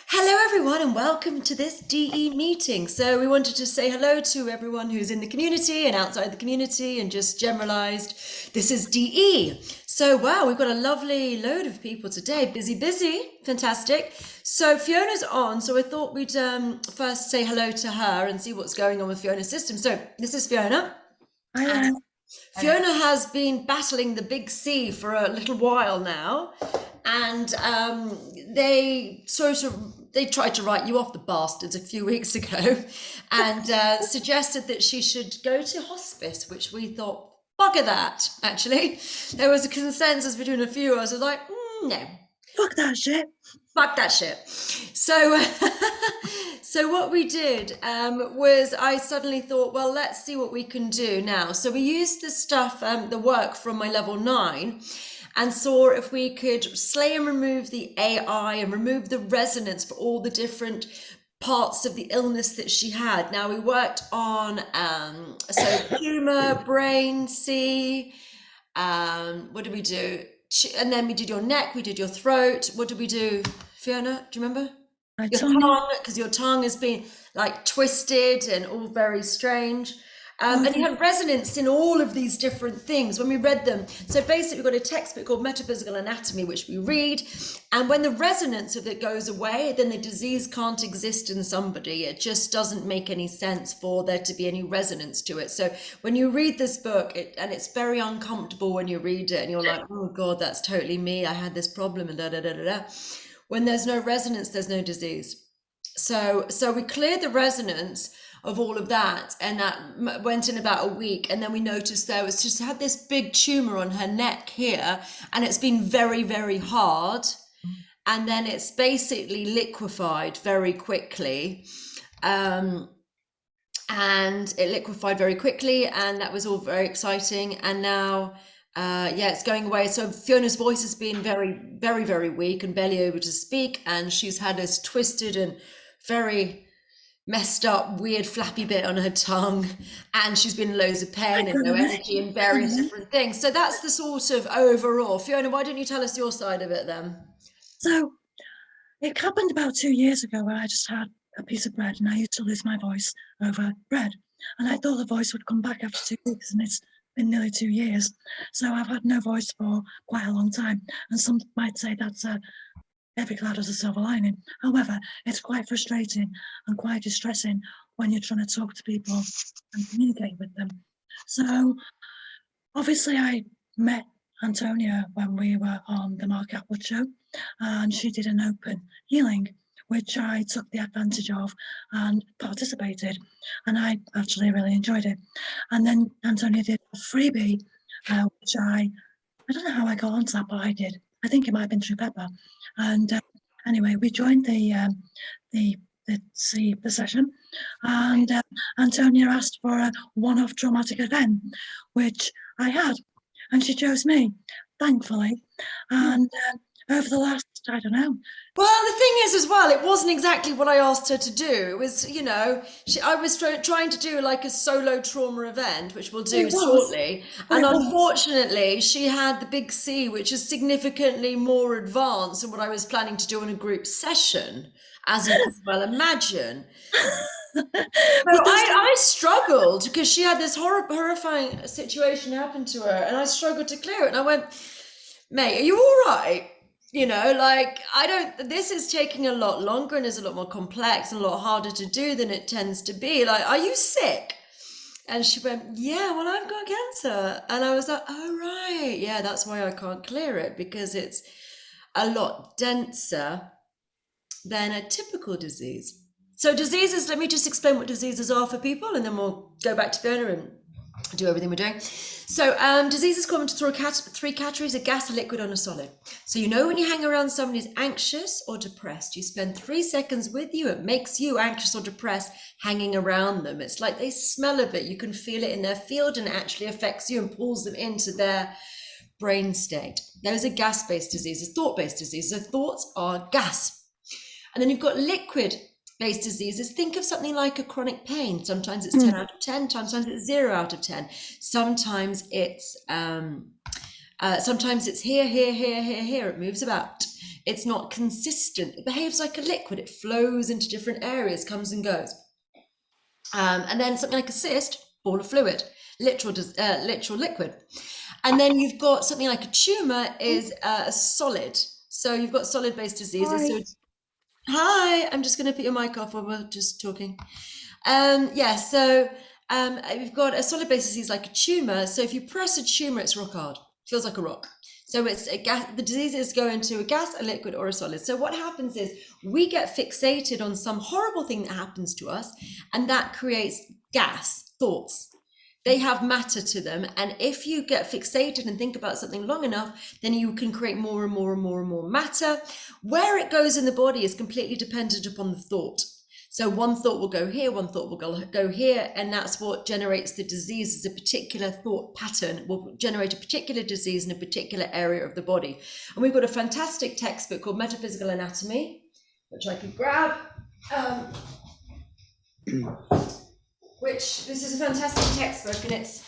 Hello, everyone, and welcome to this DE meeting. So, we wanted to say hello to everyone who's in the community and outside the community and just generalized. This is DE. So, wow, we've got a lovely load of people today. Busy, busy. Fantastic. So, Fiona's on. So, I thought we'd first say hello to her and see what's going on with Fiona's system. So, this is Fiona. Hi there. Fiona has been battling the big C for a little while now, and they tried to write you off, the bastards, a few weeks ago, and suggested that she should go to hospice, which we thought, bugger that. Actually, there was a consensus between a few of us. I was like, no. Fuck that shit. Fuck that shit. So, so what we did was I suddenly thought, well, let's see what we can do now. So we used the stuff, the work from my level 9, and saw if we could slay and remove the AI and remove the resonance for all the different parts of the illness that she had. Now we worked on so tumor, brain, C. What did we do? And then we did your neck, we did your throat. What did we do, Fiona? Do you remember? My Your tongue. tongue, because your tongue has been like twisted and all very strange. And you had resonance in all of these different things when we read them. So basically, we've got a textbook called Metaphysical Anatomy, which we read. And when the resonance of it goes away, then the disease can't exist in somebody. It just doesn't make any sense for there to be any resonance to it. So when you read this book, and it's very uncomfortable when you read it, and you're like, oh God, that's totally me. I had this problem, and da da da da da. When there's no resonance, there's no disease. So we cleared the resonance of all of that, and that went in about a week, and then we noticed there was just had this big tumor on her neck here, and it's been very, very hard, and then it's basically liquefied very quickly, and it liquefied very quickly, and that was all very exciting. And now yeah, it's going away. So Fiona's voice has been very, very, very weak and barely able to speak, and she's had this twisted and very messed up, weird, flappy bit on her tongue, and she's been in loads of pain and no energy and various different things. So that's the sort of overall. Fiona, why don't you tell us your side of it then? So it happened about 2 years ago where I just had a piece of bread and I used to lose my voice over bread. And I thought the voice would come back after 2 weeks, and it's been nearly 2 years. So I've had no voice for quite a long time. And some might say that's a every cloud has a silver lining. However, it's quite frustrating and quite distressing when you're trying to talk to people and communicate with them. So obviously I met Antonia when we were on the Mark Atwood show, and she did an open healing, which I took the advantage of and participated, and I actually really enjoyed it. And then Antonia did a freebie, which I don't know how I got onto that, but I did. I think it might have been through Pepper. And anyway, we joined the session, and Antonia asked for a one-off traumatic event, which I had, and she chose me, thankfully. And over the last, I don't know. Well, the thing is, as well, it wasn't exactly what I asked her to do. It was, I was trying to do like a solo trauma event, which we'll do It was. shortly. And It was. unfortunately, she had the big C, which is significantly more advanced than what I was planning to do in a group session, as you can well imagine. So But there's I struggled because she had this horrifying situation happen to her, and I struggled to clear it. And I went, mate, are you all right? Like, I don't, this is taking a lot longer and is a lot more complex and a lot harder to do than it tends to be. Like, are you sick? And she went, yeah, well, I've got cancer. And I was like, oh, right. Yeah, that's why I can't clear it, because it's a lot denser than a typical disease. So diseases, let me just explain what diseases are for people, and then we'll go back to Fiona and do everything we're doing. So diseases come into three categories: a gas, a liquid, and a solid. So when you hang around somebody who's anxious or depressed, you spend 3 seconds with you, it makes you anxious or depressed hanging around them. It's like they smell of it, you can feel it in their field, and it actually affects you and pulls them into their brain state. Those are gas-based diseases, thought-based diseases. So thoughts are gas. And then you've got liquid-based diseases. Think of something like a chronic pain. Sometimes it's 10 out of 10, sometimes it's 0 out of 10. Sometimes it's Sometimes it's here, here, here, here, here. It moves about. It's not consistent. It behaves like a liquid. It flows into different areas, comes and goes. And then something like a cyst, ball of fluid, literal liquid. And then you've got something like a tumor is a solid. So you've got solid-based diseases. Hi. So hi, I'm just going to put your mic off while we're just talking. You've got a solid-based disease like a tumor. So if you press a tumor, it's rock hard. Feels like a rock. So it's a gas. The diseases go into a gas, a liquid, or a solid. So what happens is we get fixated on some horrible thing that happens to us, and that creates gas, thoughts. They have matter to them, and if you get fixated and think about something long enough, then you can create more and more and more and more matter. Where it goes in the body is completely dependent upon the thought. So one thought will go here, one thought will go here, and that's what generates the disease. Is a particular thought pattern will generate a particular disease in a particular area of the body. And we've got a fantastic textbook called Metaphysical Anatomy, which I could grab. Which this is a fantastic textbook, and it's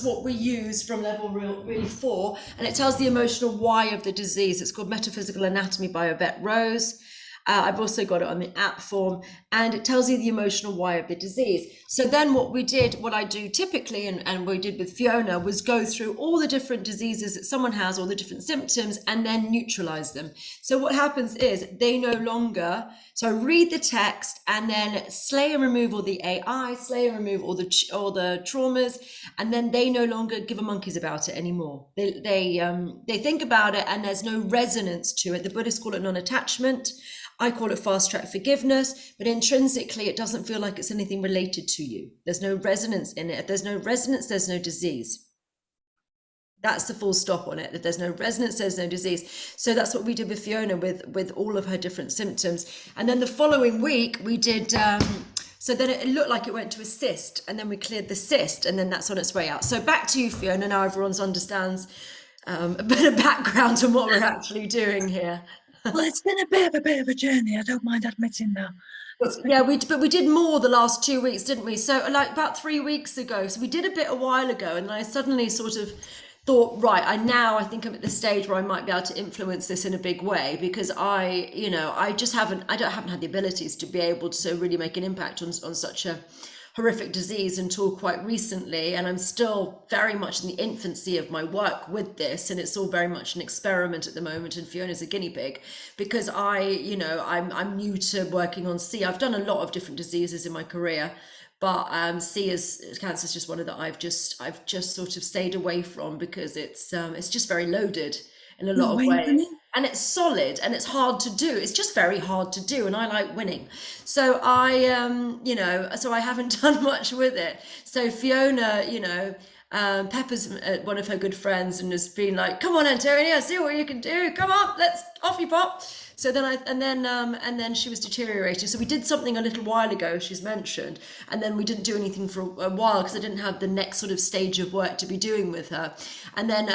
what we use from level really 4, and it tells the emotional why of the disease. It's called Metaphysical Anatomy by Yvette Rose. I've also got it on the app form, and it tells you the emotional why of the disease. So then what I do typically, and we did with Fiona, was go through all the different diseases that someone has, all the different symptoms, and then neutralize them. So what happens is they no longer, so I read the text and then slay and remove all the AI, slay and remove all the traumas, and then they no longer give a monkeys about it anymore. They think about it, and there's no resonance to it. The Buddhists call it non-attachment. I call it fast track forgiveness, but intrinsically it doesn't feel like it's anything related to you. There's no resonance in it. If there's no resonance, there's no disease. That's the full stop on it. That there's no resonance, there's no disease. So that's what we did with Fiona with all of her different symptoms. And then the following week we did, so then it looked like it went to a cyst, and then we cleared the cyst, and then that's on its way out. So back to you, Fiona. Now everyone understands a bit of background on what we're actually doing here. Well, it's been a bit of a journey. I don't mind admitting that. Yeah, but we did more the last 2 weeks, didn't we? So like about 3 weeks ago. So we did a bit a while ago, and I suddenly sort of thought, right, I think I'm at the stage where I might be able to influence this in a big way, because I haven't had the abilities to be able to really make an impact on such a horrific disease until quite recently, and I'm still very much in the infancy of my work with this, and it's all very much an experiment at the moment, and Fiona's a guinea pig, because I'm new to working on C. I've done a lot of different diseases in my career, but cancer is just one of that I've just sort of stayed away from, because it's just very loaded in a lot of ways. And it's solid, and it's hard to do. It's just very hard to do, and I like winning. So I haven't done much with it. So Fiona, Pepper's one of her good friends, and has been like, "Come on, Antonia, see what you can do. Come on, let's off you pop." So then she was deteriorating. So we did something a little while ago, she's mentioned, and then we didn't do anything for a while because I didn't have the next sort of stage of work to be doing with her. And then,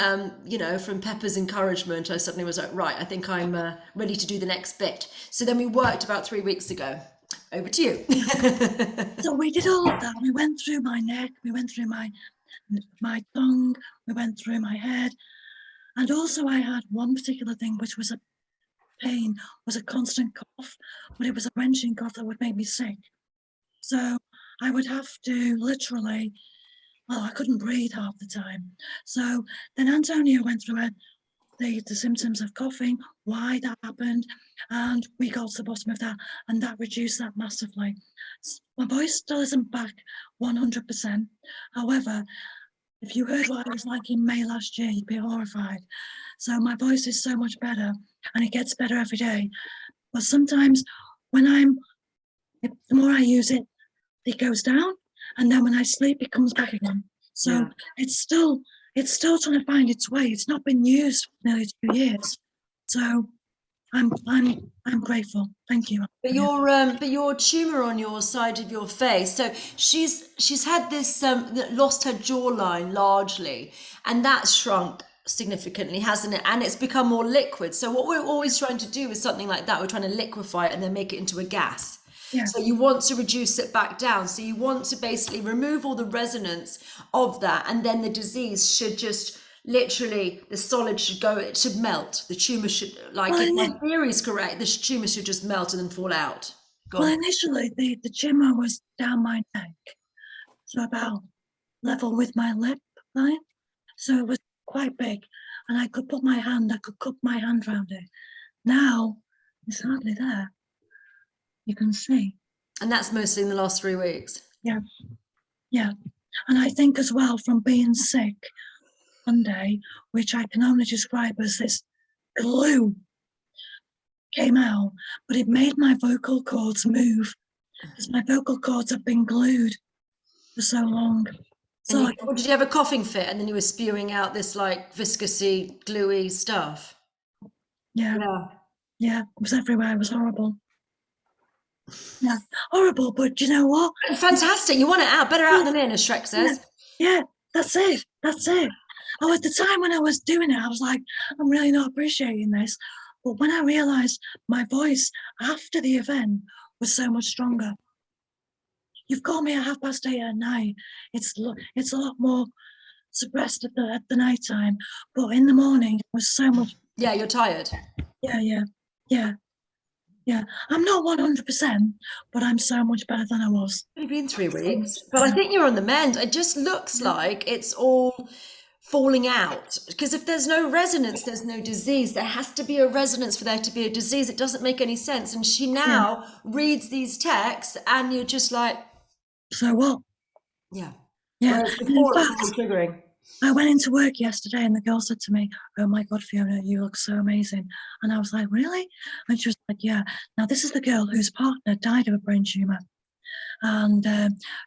from Pepper's encouragement, I suddenly was like, right, I think I'm ready to do the next bit. So then we worked about 3 weeks ago. Over to you. So we did all of that. We went through my neck, we went through my tongue, we went through my head. And also I had one particular thing, which was a pain, was a constant cough, but it was a wrenching cough that would make me sick. So I would have to literally, I couldn't breathe half the time. So then Antonia went through the symptoms of coughing, why that happened, and we got to the bottom of that, and that reduced that massively. My voice still isn't back 100%. However, if you heard what I was like in May last year, you'd be horrified. So my voice is so much better, and it gets better every day. But sometimes when the more I use it, it goes down, and then when I sleep, it comes back again. So yeah. It's still trying to find its way. It's not been used for nearly 2 years. So I'm grateful. Thank you. But your tumor on your side of your face. So she's had this lost her jawline largely, and that's shrunk significantly, hasn't it? And it's become more liquid. So what we're always trying to do is something like that. We're trying to liquefy it and then make it into a gas. Yeah. So you want to reduce it back down. So you want to basically remove all the resonance of that, and then the disease should just literally the solid should go, it should melt. The tumor should, like, Well, if my theory is correct, the tumor should just melt and then fall out. Go well, on. initially the tumor was down my neck, so about level with my lip line. So it was quite big, and I could cup my hand around it. Now it's hardly there. You can see. And that's mostly in the last 3 weeks. Yeah, yeah. And I think as well from being sick Monday, which I can only describe as this glue came out, but it made my vocal cords move because my vocal cords have been glued for so long. So And or did you have a coughing fit and then you were spewing out this like viscousy, gluey stuff? yeah, it was everywhere. It was horrible. Yeah, horrible. But you know what? Fantastic. You want it out. Better out than in, as Shrek says. Yeah, that's it. That's it. Oh, at the time when I was doing it, I was like, I'm really not appreciating this. But when I realized my voice after the event was so much stronger. You've called me at 8:30 at night. It's a lot more suppressed at the night time, but in the morning it was so much. Yeah, you're tired. Yeah. I'm not 100%, but I'm so much better than I was. It's been 3 weeks, but I think you're on the mend. It just looks like it's all falling out, because if there's no resonance, there's no disease. There has to be a resonance for there to be a disease. It doesn't make any sense. And she now reads these texts and you're just like, so what? Yeah. Whereas before it was really triggering. I went into work yesterday and the girl said to me, oh my God, Fiona, you look so amazing. And I was like, really? And she was like, yeah. Now, this is the girl whose partner died of a brain tumor. And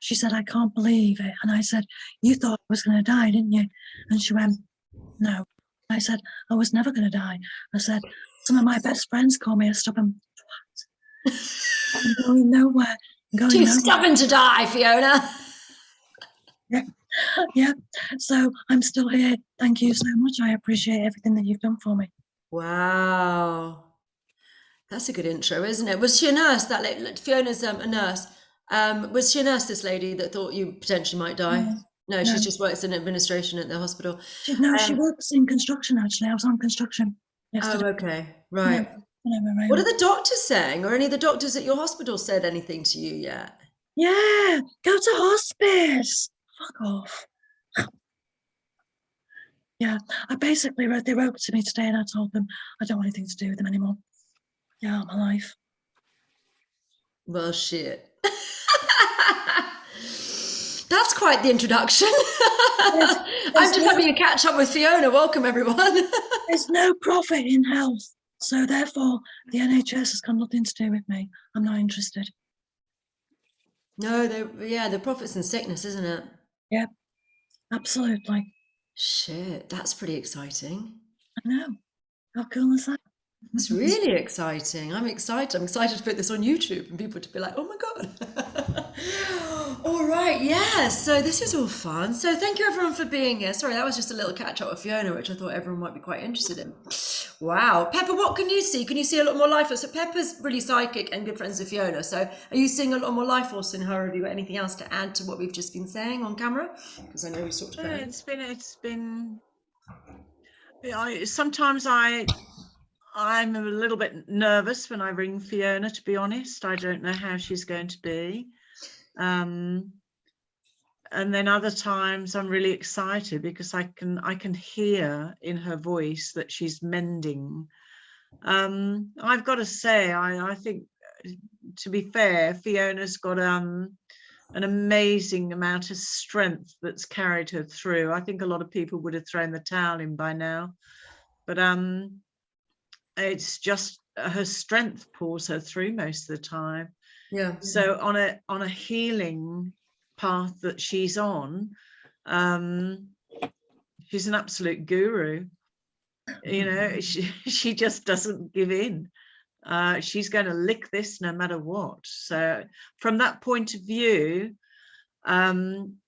she said, I can't believe it. And I said, you thought I was going to die, didn't you? And she went, no. I said, I was never going to die. I said, some of my best friends call me a stubborn twat. I'm going nowhere. Too stubborn to die, Fiona. Yeah. So I'm still here. Thank you so much. I appreciate everything that you've done for me. Wow. That's a good intro, isn't it? Was she a nurse? Fiona's a nurse. Was she a nurse, this lady that thought you potentially might die? No, she just works in administration at the hospital. She works in construction, actually. I was on construction yesterday. Oh, okay. Right. What are the doctors saying? Or any of the doctors at your hospital said anything to you yet? Yeah, go to hospice. Fuck off. Yeah, they wrote to me today and I told them I don't want anything to do with them anymore. Yeah, my life. Well, shit. That's quite the introduction. I'm just having a catch up with Fiona. Welcome, everyone. There's no profit in health. So therefore, the NHS has got nothing to do with me. I'm not interested. No, the profit's in sickness, isn't it? Yeah, absolutely. Shit, that's pretty exciting. I know. How cool is that? It's really exciting. I'm excited. I'm excited to put this on YouTube and people to be like, oh my God. All right, yeah. So this is all fun. So thank you everyone for being here. Sorry, that was just a little catch up with Fiona, which I thought everyone might be quite interested in. Wow. Pepper, what can you see? Can you see a lot more life force? So Pepper's really psychic and good friends with Fiona. So are you seeing a lot more life force in her? Have you got anything else to add to what we've just been saying on camera? Because I know we talked about it. Sometimes I'm a little bit nervous when I ring Fiona, to be honest. I don't know how she's going to be. And then other times I'm really excited because I can hear in her voice that she's mending. I've got to say, I think, to be fair, Fiona's got an amazing amount of strength that's carried her through. I think a lot of people would have thrown the towel in by now, but it's just her strength pulls her through most of the time. Yeah. So on a healing path that she's on, she's an absolute guru. You know, she just doesn't give in. She's going to lick this no matter what. So from that point of view,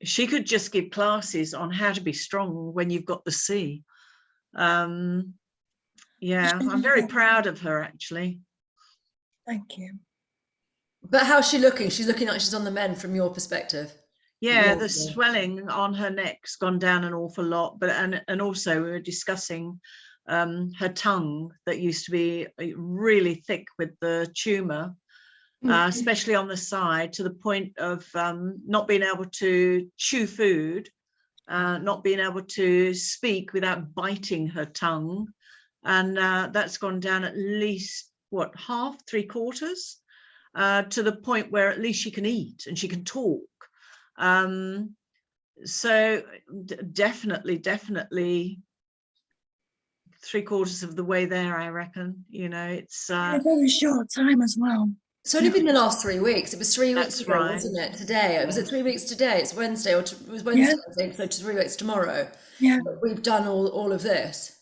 she could just give classes on how to be strong when you've got the C. Yeah, I'm very proud of her, actually. Thank you. But how's she looking? She's looking like she's on the mend from your perspective. Yeah, the Lovely. swelling on her neck's gone down an awful lot, but and also we were discussing her tongue that used to be really thick with the tumor, especially on the side, to the point of not being able to chew food, not being able to speak without biting her tongue, and that's gone down at least what, half, 3/4, to the point where at least she can eat and she can talk. So definitely 3/4 of the way there, I reckon. You know, it's In a very short time as well. It's only been the last 3 weeks. It was 3 weeks That's ago, right. wasn't it? Today. Was it 3 weeks today? It's Wednesday, or it was Yeah. Wednesday, I think, so 3 weeks tomorrow. Yeah, We've done all of this.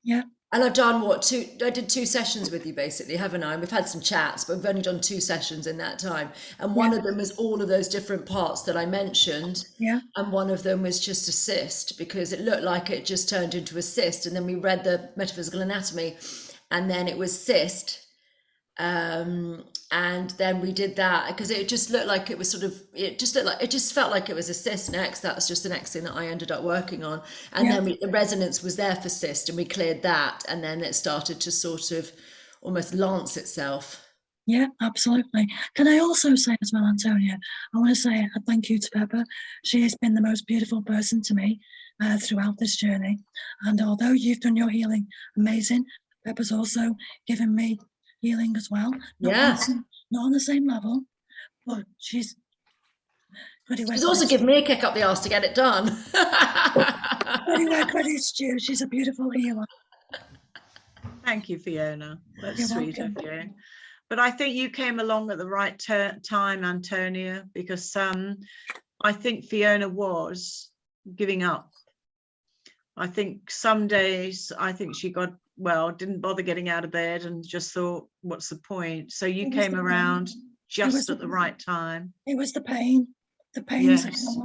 yeah, And I've done I did 2 sessions with you basically, haven't I? And we've had some chats, but we've only done 2 sessions in that time. And one Yeah. of them was all of those different parts that I mentioned. yeah, And one of them was just a cyst, because it looked like it just turned into a cyst. And then we read the metaphysical anatomy, and then it was cyst. And then we did that because it just looked like it was it just felt like it was a cyst next. That was just the next thing that I ended up working on. And Yeah. then the resonance was there for cyst, and we cleared that. And then it started to sort of almost lance itself. yeah, absolutely. Can I also say as well, Antonia, I want to say a thank you to Pepper. She has been the most beautiful person to me throughout this journey. And although you've done your healing amazing, Pepper's also given me healing as well. Yeah. Not on the same level, but she's pretty well. She's also given me a kick up the arse to get it done. Pretty well credits due. She's a beautiful healer. Thank you, Fiona. That's You're sweet welcome. of you. But I think you came along at the right time, Antonia, because I think Fiona was giving up. I think some days, I think she didn't bother getting out of bed and just thought, what's the point? So you came around just at the right time. It was the pain. The pain.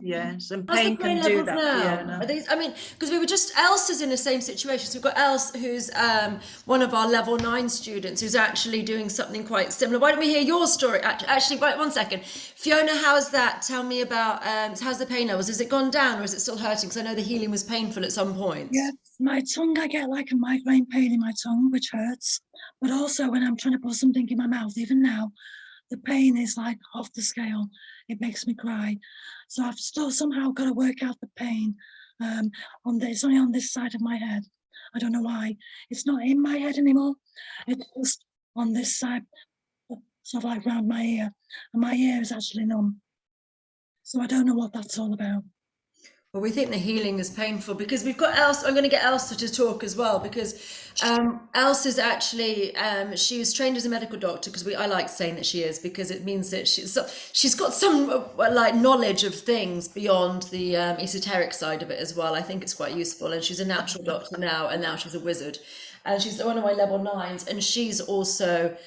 Yes, and How's the pain pain can do levels that, now? Fiona. Are these, I mean, because we were just, Elsa's in the same situation. So we've got Elsa, who's one of our level 9 students, who's actually doing something quite similar. Why don't we hear your story? Actually, wait 1 second. Fiona, how's that? Tell me about, how's the pain levels? Has it gone down, or is it still hurting? Because I know the healing was painful at some point. Yeah, my tongue, I get like a migraine pain in my tongue, which hurts. But also when I'm trying to put something in my mouth, even now, the pain is like off the scale. It makes me cry. So I've still somehow got to work out the pain. It's only on this side of my head. I don't know why. It's not in my head anymore. It's just on this side, sort of like around my ear. And my ear is actually numb. So I don't know what that's all about. Well, we think the healing is painful because we've got Elsa. I'm going to get Elsa to talk as well, because Elsa's actually, she was trained as a medical doctor, because I like saying that she is, because it means that she's got some like knowledge of things beyond the esoteric side of it as well. I think it's quite useful, and she's a natural doctor now, and now she's a wizard. And she's one of my level 9s, and she's also,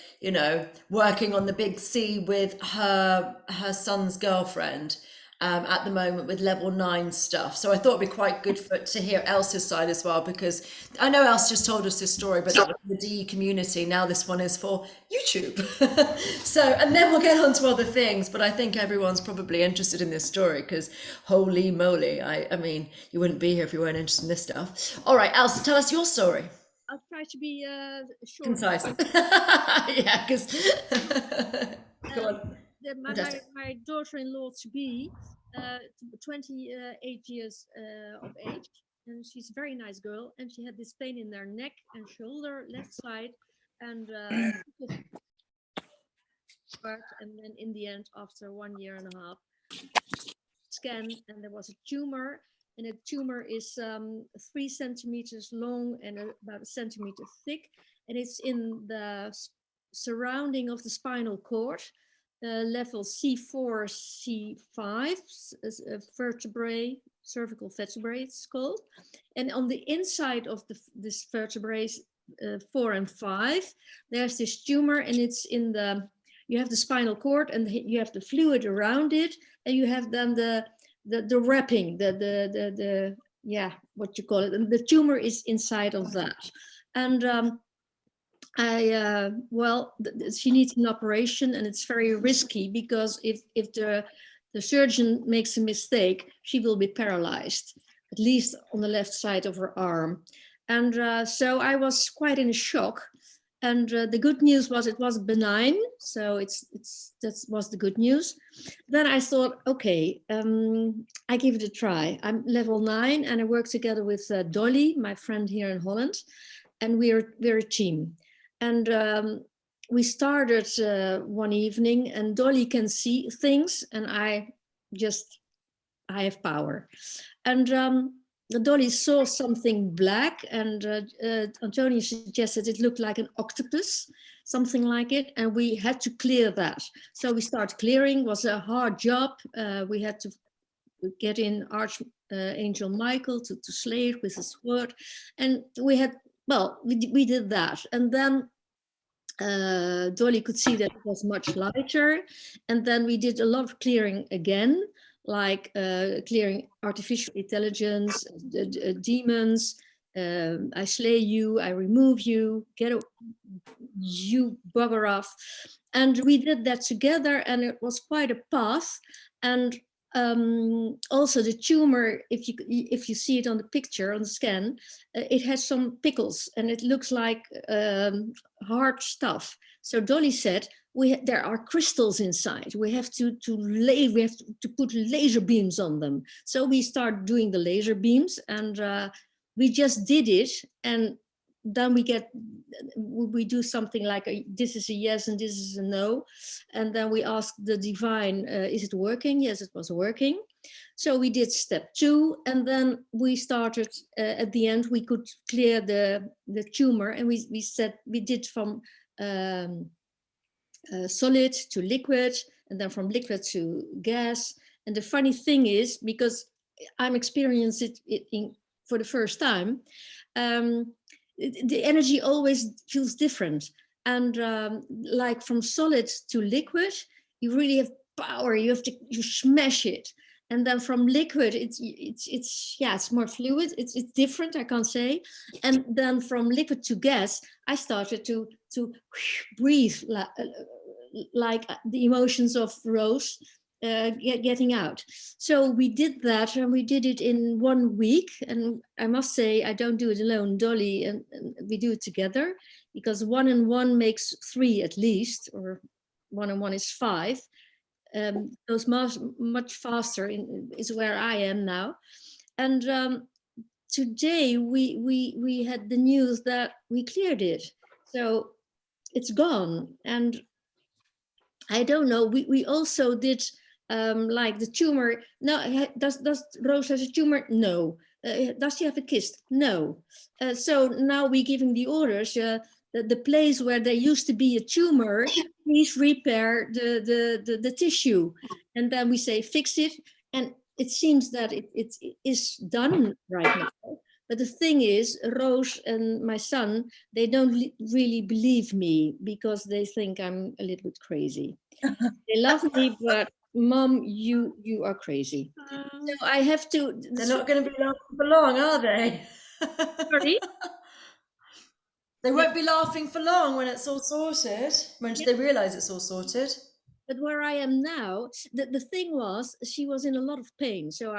working on the big C with her son's girlfriend. At the moment with level 9 stuff. So I thought it'd be quite good to hear Elsa's side as well, because I know Elsa just told us this story, but that was the DE community. Now this one is for YouTube. So, and then we'll get on to other things, but I think everyone's probably interested in this story, because holy moly, I mean, you wouldn't be here if you weren't interested in this stuff. All right, Elsa, tell us your story. I'll try to be short. Concise. Yeah, because go on. My daughter-in-law to be 28 years of age, and she's a very nice girl, and she had this pain in her neck and shoulder, left side, and then in the end, after 1.5 years, scan, and there was a tumor, and a tumor is 3 centimeters long and about 1 centimeter thick, and it's in the surrounding of the spinal cord. Level C4, C5, vertebrae, cervical vertebrae, it's called. And on the inside of this vertebrae, 4 and 5, there's this tumor, and it's in you have the spinal cord, and you have the fluid around it, and you have then the wrapping, what you call it, and the tumor is inside of that. And she needs an operation, and it's very risky, because if the the surgeon makes a mistake, she will be paralyzed, at least on the left side of her arm. And so I was quite in a shock. And the good news was it was benign, so that was the good news. Then I thought, okay, I give it a try. I'm level 9, and I work together with Dolly, my friend here in Holland, and we're a team. And we started one evening, and Dolly can see things, and I have power. And Dolly saw something black, and Antonia suggested it looked like an octopus, something like it, and we had to clear that. So we started clearing. It was a hard job. We had to get in Archangel Michael to slay it with a sword, and we did that. And then Dolly could see that it was much lighter, and then we did a lot of clearing again, like clearing artificial intelligence, demons. I slay you, I remove you, you bugger off. And we did that together, and it was quite a path. And also the tumor, if you see it on the picture, on the scan, it has some pickles, and it looks like hard stuff. So Dolly said, there are crystals inside. We have to put laser beams on them. So we start doing the laser beams, and we just did it. And then we do something like this is a yes and this is a no. And then we ask the divine, is it working? Yes, it was working. So we did step 2, and then we started at the end, we could clear the tumor, and we said we did from solid to liquid, and then from liquid to gas. And the funny thing is, because I'm experiencing it for the first time, the energy always feels different. And like from solid to liquid, you really have power. You smash it. And then from liquid, it's more fluid. It's different, I can't say. And then from liquid to gas, I started to breathe like the emotions of Rose getting out. So we did that, and we did it in 1 week. And I must say, I don't do it alone. Dolly and we do it together, because 1 and 1 makes 3 at least, or 1 and 1 is 5. Goes much faster is where I am now. And today we had the news that we cleared it, so it's gone. And I don't know, we also did like the tumor. No, does Rose has a tumor? No. Does she have a kyst? No. So now we're giving the orders, the place where there used to be a tumor, please repair the tissue. And then we say, fix it. And it seems that it is done right now. But the thing is, Rose and my son, they don't really believe me, because they think I'm a little bit crazy. They love me, but Mom, you are crazy. So I have to. They're not going to be laughing for long, are they? Sorry? They won't be laughing for long when it's all sorted, when they realise it's all sorted. But where I am now, the thing was, she was in a lot of pain. So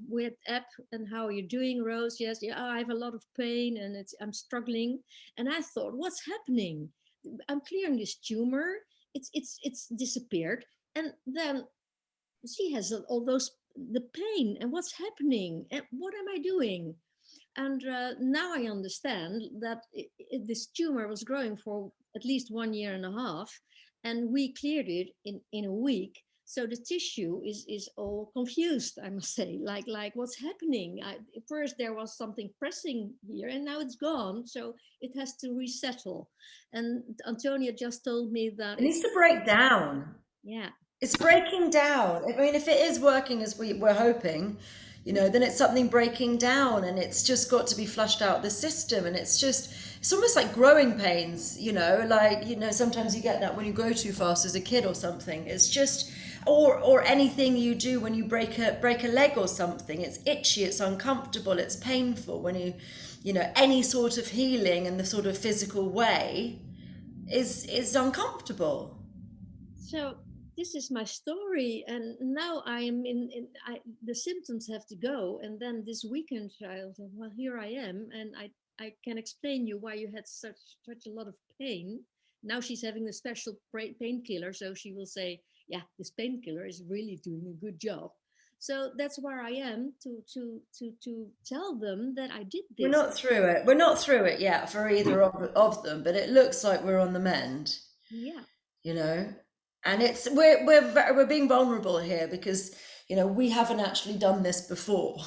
we had app, and how are you doing, Rose? Yes, yeah, I have a lot of pain, and I'm struggling. And I thought, what's happening? I'm clearing this tumor. It's disappeared. And then she has all the pain, and what's happening? And what am I doing? And now I understand that this tumor was growing for at least 1.5 years, and we cleared it in a week. So the tissue is all confused, I must say, like what's happening? First there was something pressing here, and now it's gone. So it has to resettle. And Antonia just told me that it needs to break down. Yeah. It's breaking down. I mean, if it is working as we're hoping, then it's something breaking down, and it's just got to be flushed out the system. And it's almost like growing pains, sometimes you get that when you grow too fast as a kid or something. It's just, or anything you do when you break a leg or something. It's itchy, it's uncomfortable, it's painful. When any sort of healing in the sort of physical way is uncomfortable. So this is my story, and now I am the symptoms have to go. And then this weekend child said, well, here I am, and I can explain you why you had such a lot of pain. Now she's having a special painkiller, so she will say, yeah, this painkiller is really doing a good job. So that's where I am to tell them that I did this. We're not through it. We're not through it yet for either of them, but it looks like we're on the mend. Yeah. You know, and it's we're being vulnerable here because, you know, we haven't actually done this before.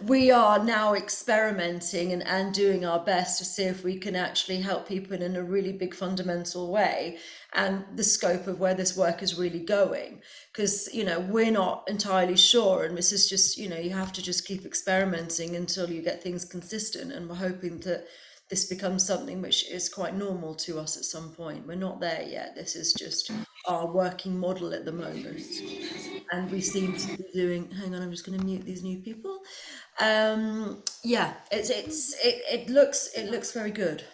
We are now experimenting and doing our best to see if we can actually help people in a really big fundamental way, and the scope of where this work is really going, because, you know, we're not entirely sure, and this is just, you know, you have to just keep experimenting until you get things consistent, and we're hoping that this becomes something which is quite normal to us at some point. We're not there yet. This is just our working model at the moment. And we seem to be doing, hang on, I'm just going to mute these new people. Yeah, it looks very good.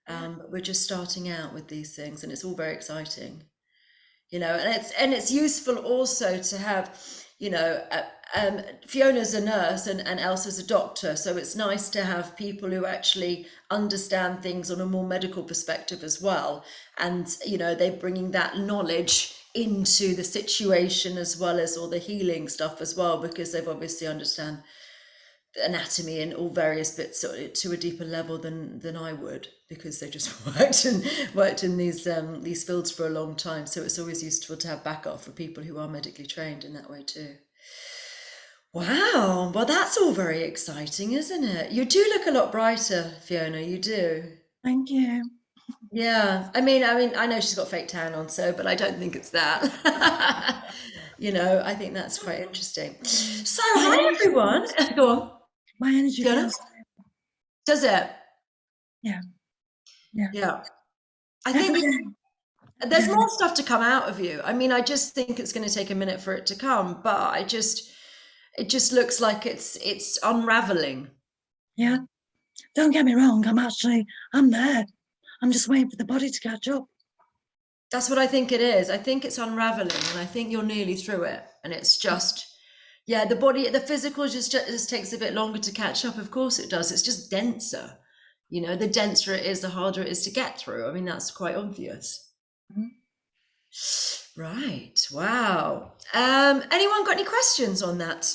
But we're just starting out with these things, and it's all very exciting. You know, and it's useful also to have, you know, Fiona's a nurse and Elsa's a doctor, so it's nice to have people who actually understand things on a more medical perspective as well, and, you know, they're bringing that knowledge into the situation as well as all the healing stuff as well, because they've obviously understand the anatomy and all various bits to a deeper level than I would, because they just worked in these fields for a long time. So it's always useful to have backup for people who are medically trained in that way too. Wow, well, that's all very exciting, isn't it? You do look a lot brighter, Fiona, you do. Thank you. Yeah, I mean, I know she's got fake tan on, but I don't think it's that. You know, I think that's quite interesting. So, hi everyone. Go on. My energy Fiona? feels. Does it? Yeah. I think there's more stuff to come out of you. I mean, I just think it's going to take a minute for it to come, but it just looks like it's unraveling. Yeah. Don't get me wrong. I'm there. I'm just waiting for the body to catch up. That's what I think it is. I think it's unraveling, and I think you're nearly through it. And it's just, yeah, the physical just takes a bit longer to catch up. Of course it does. It's just denser. You know, the denser it is, the harder it is to get through. I mean, that's quite obvious. Mm-hmm. Right. Wow. Anyone got any questions on that?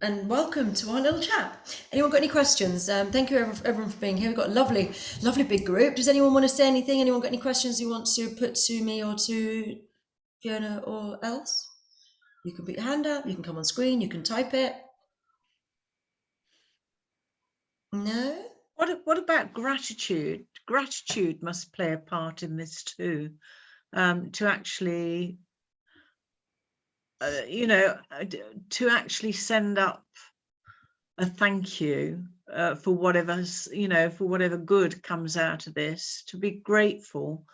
And welcome to our little chat. Anyone got any questions? Thank you everyone for being here. We've got a lovely big group. Does anyone want to say anything? Anyone got any questions you want to put to me or to Fiona or else? You can put your hand up, you can come on screen, you can type it. No? What about gratitude? Gratitude must play a part in this too, to actually you know, to actually send up a thank you for whatever's, you know, for whatever good comes out of this, to be grateful,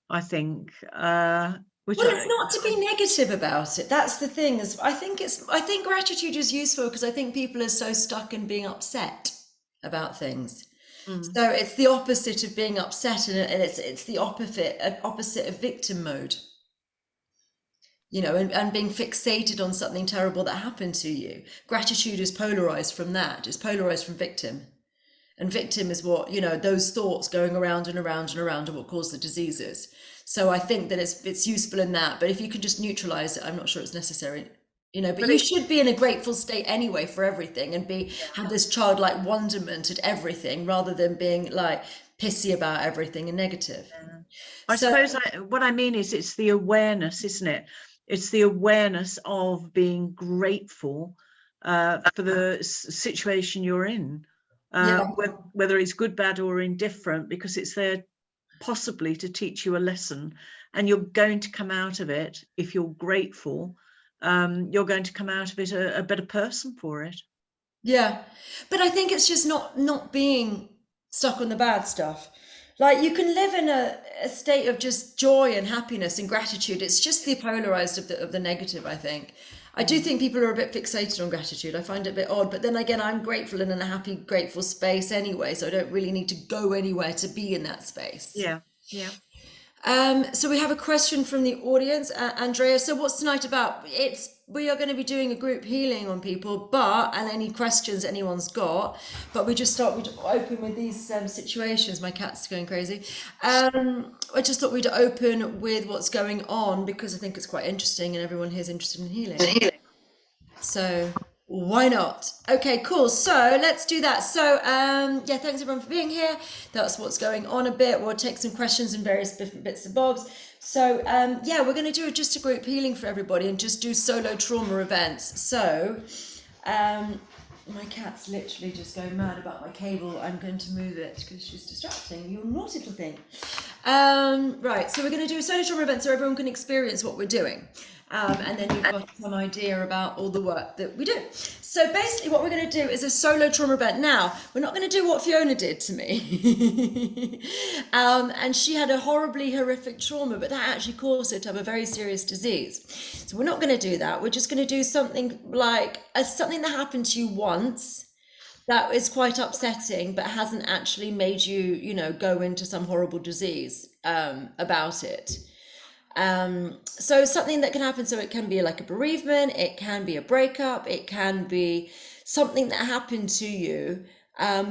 I think. It's not to be negative about it. That's the thing. I think gratitude is useful because I think people are so stuck in being upset about things. So it's the opposite of being upset, and it's the opposite of victim mode. You know, and being fixated on something terrible that happened to you. Gratitude is polarized from that. It's polarized from victim. And victim is what, you know, those thoughts going around and around and around are what cause the diseases. So I think that it's useful in that. But if you can just neutralize it, I'm not sure it's necessary. You know, but you should be in a grateful state anyway for everything, and have this childlike wonderment at everything, rather than being like pissy about everything and negative. Yeah. I suppose what I mean is it's the awareness, isn't it? It's the awareness of being grateful for the situation you're in, whether it's good, bad, or indifferent, because it's there possibly to teach you a lesson, and you're going to come out of it, if you're grateful, you're going to come out of it a better person for it. Yeah, but I think it's just not being stuck on the bad stuff. Like, you can live in a state of just joy and happiness and gratitude. It's just the polarized of the negative, I think. I do think people are a bit fixated on gratitude. I find it a bit odd, but then again, I'm grateful and in a happy, grateful space anyway, so I don't really need to go anywhere to be in that space. Yeah, yeah. So we have a question from the audience, Andrea. So what's tonight about? We are going to be doing a group healing on people, and any questions anyone's got, but we open with these situations. My cat's going crazy. I just thought we'd open with what's going on because I think it's quite interesting and everyone here is interested in healing. So why not? Okay, cool. So let's do that. So yeah, thanks everyone for being here. That's what's going on a bit. We'll take some questions and various different bits and bobs. So yeah, we're going to do just a group healing for everybody and just do solo trauma events. So my cat's literally just going mad about my cable. I'm going to move it because she's distracting. You naughty little thing. Right, so we're going to do a solo trauma event so everyone can experience what we're doing. And then you've got some idea about all the work that we do. So basically what we're going to do is a solo trauma event. Now, we're not going to do what Fiona did to me. And she had a horrific trauma, but that actually caused her to have a very serious disease. So we're not going to do that. We're just going to do something like something that happened to you once that is quite upsetting, but hasn't actually made you, go into some horrible disease about it. So something that can happen, so it can be like a bereavement, it can be a breakup, it can be something that happened to you,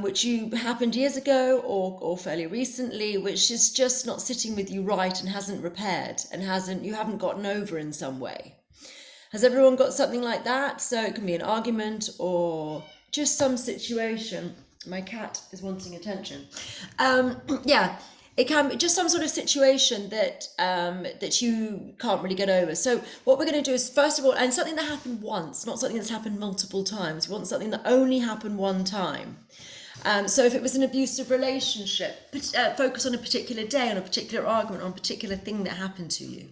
which happened years ago or fairly recently, which is just not sitting with you right and hasn't repaired and you haven't gotten over in some way. Has everyone got something like that? So it can be an argument or just some situation. My cat is wanting attention. Yeah. It can be just some sort of situation that that you can't really get over. So what we're going to do is, first of all, and something that happened once, not something that's happened multiple times. We want something that only happened one time. So if it was an abusive relationship, focus on a particular day, on a particular argument, on a particular thing that happened to you,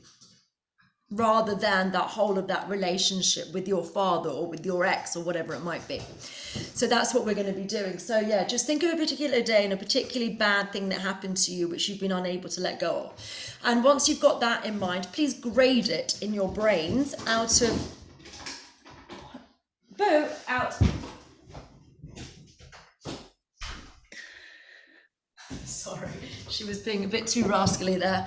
rather than that whole of that relationship with your father or with your ex or whatever it might be. So that's what we're going to be doing. So yeah, just think of a particular day and a particularly bad thing that happened to you which you've been unable to let go of. And once you've got that in mind, please grade it in your brains out of Sorry, she was being a bit too rascally there.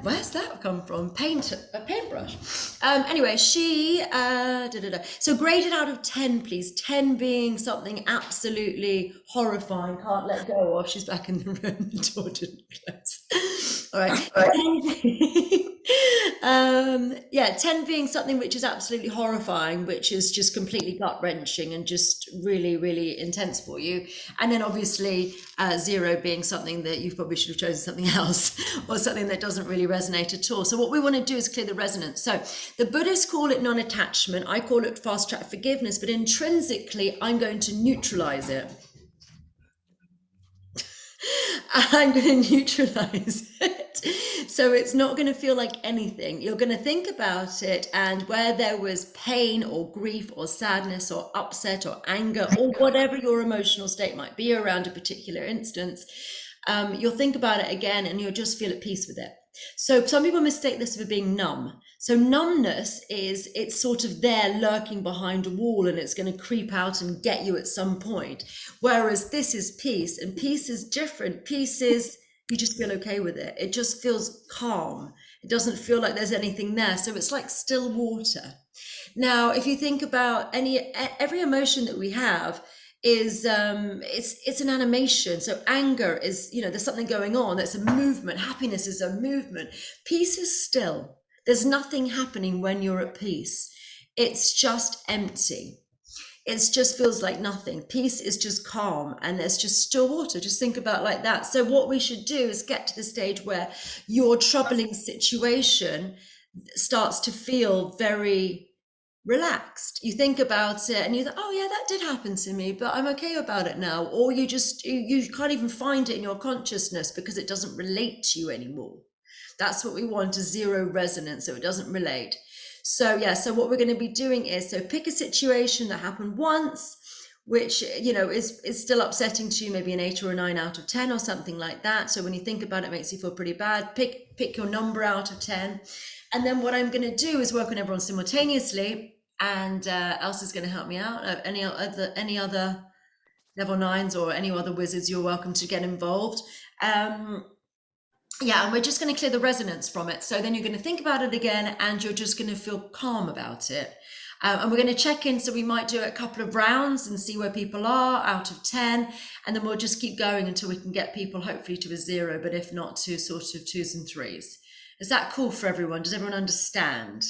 Where's that come from? A paintbrush. Anyway, she so graded out of 10, please. 10 being something absolutely horrifying, can't let go of. She's back in the room, the door didn't close. All right. Yeah, 10 being something which is absolutely horrifying, which is just completely gut-wrenching and just really, really intense for you. And then obviously 0 being something that you probably should have chosen something else or something that doesn't really resonate at all. So what we want to do is clear the resonance. So the Buddhists call it non-attachment. I call it fast-track forgiveness, but intrinsically I'm going to neutralize it. I'm going to neutralize it. So it's not going to feel like anything. You're going to think about it, and where there was pain or grief or sadness or upset or anger or whatever your emotional state might be around a particular instance, you'll think about it again and you'll just feel at peace with it. So some people mistake this for being numb. So numbness is, it's sort of there lurking behind a wall and it's going to creep out and get you at some point. Whereas this is peace, and peace is different. Peace is, you just feel okay with it. It just feels calm. It doesn't feel like there's anything there. So it's like still water. Now, if you think about every emotion that we have, is it's an animation. So anger is, there's something going on, that's a movement. Happiness is a movement. Peace is still. There's nothing happening when you're at peace. It's just empty. It just feels like nothing. Peace is just calm, and there's just still water. Just think about like that. So what we should do is get to the stage where your troubling situation starts to feel very relaxed. You think about it and you think, oh yeah, that did happen to me, but I'm okay about it now. Or you can't even find it in your consciousness because it doesn't relate to you anymore. That's what we want, a 0 resonance, so it doesn't relate. So yeah, so what we're going to be doing is, so pick a situation that happened once, which is still upsetting to you, maybe an 8 or a 9 out of 10 or something like that. So when you think about it, it makes you feel pretty bad. Pick your number out of 10. And then what I'm going to do is work on everyone simultaneously. And Elsa's going to help me out. Any other level 9s or any other wizards, you're welcome to get involved. Yeah, and we're just going to clear the resonance from it. So then you're going to think about it again, and you're just going to feel calm about it. And we're going to check in. So we might do a couple of rounds and see where people are out of 10. And then we'll just keep going until we can get people hopefully to a 0, but if not, to sort of 2s and 3s. Is that cool for everyone? Does everyone understand?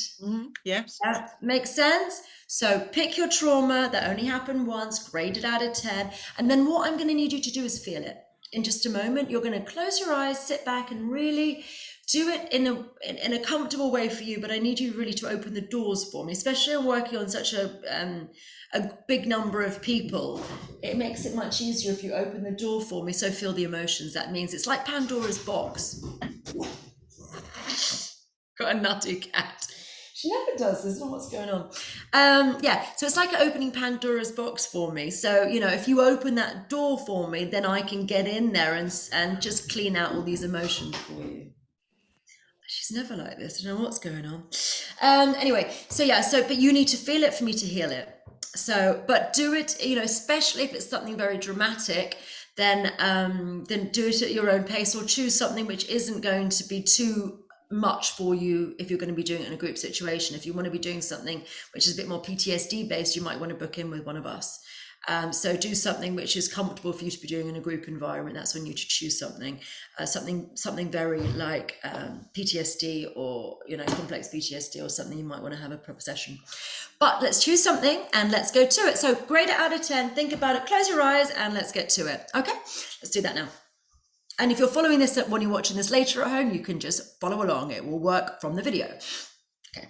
Yes. That makes sense? So pick your trauma that only happened once, grade it out of 10. And then what I'm going to need you to do is feel it. In just a moment, you're going to close your eyes, sit back, and really do it in a comfortable way for you. But I need you really to open the doors for me, especially I'm working on such a big number of people. It makes it much easier if you open the door for me. So feel the emotions. That means it's like Pandora's box. Got a nutty cat. She never does this. I don't know what's going on. Yeah, so it's like opening Pandora's box for me. So, you know, if you open that door for me, then I can get in there and just clean out all these emotions for you. She's never like this. I don't know what's going on. Anyway, so yeah, but you need to feel it for me to heal it. So, but do it, you know, especially if it's something very dramatic, then do it at your own pace, or choose something which isn't going to be too much for you if you're going to be doing it in a group situation. If you want to be doing something which is a bit more PTSD based, you might want to book in with one of us. So do something which is comfortable for you to be doing in a group environment. That's when you should choose something, something very like PTSD, or, you know, complex PTSD, or something you might want to have a proper session. But let's choose something and let's go to it. So grade it out of 10, think about it, close your eyes, and let's get to it. Okay, let's do that now. And if you're following this when you're watching this later at home, you can just follow along. It will work from the video. Okay.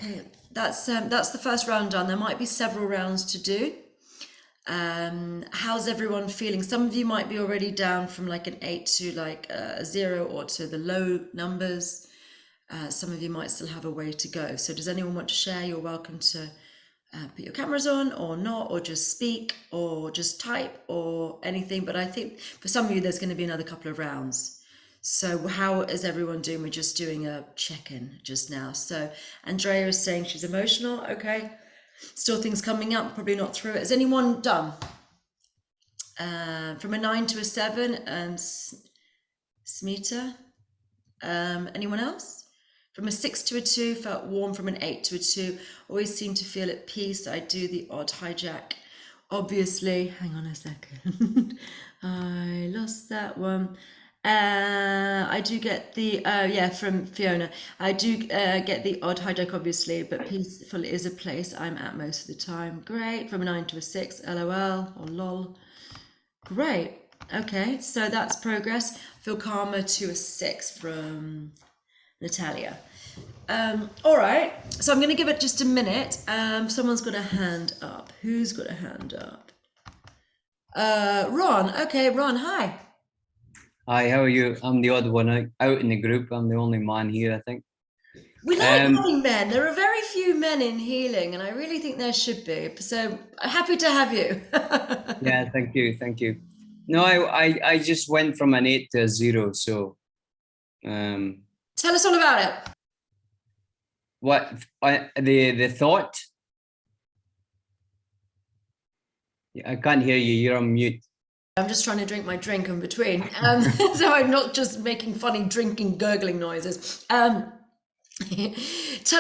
Okay, that's the first round done. There might be several rounds to do. How's everyone feeling? Some of you might be already down from like an 8 to like a 0, or to the low numbers. Some of you might still have a way to go. So does anyone want to share? You're welcome to put your cameras on or not, or just speak, or just type, or anything. But I think for some of you, there's going to be another couple of rounds. So how is everyone doing? We're just doing a check-in just now. So Andrea is saying she's emotional. Okay. Still things coming up, probably not through it. Is anyone done? From a 9 to a 7, Smita. Anyone else? From a 6 to a 2, felt warm. From an 8 to a 2, always seem to feel at peace. I do the odd hijack. Obviously, hang on a second. I lost that one. I do get the, yeah, from Fiona. I do get the odd hijack, obviously, but peaceful is a place I'm at most of the time. Great. From a 9 to a 6, LOL or LOL. Great. Okay, so that's progress. Feel calmer to a 6 from Natalia. All right, so I'm going to give it just a minute. Someone's got a hand up. Who's got a hand up? Ron. Okay, Ron, hi. Hi, how are you? I'm the odd one out in the group. I'm the only man here, I think. We like having men. There are very few men in healing, and I really think there should be. So happy to have you. Yeah, thank you, thank you. No, I just went from an 8 to a 0, so Tell us all about it. what the thought? I can't hear you. You're on mute. I'm just trying to drink my drink in between, so I'm not just making funny drinking gurgling noises. Tell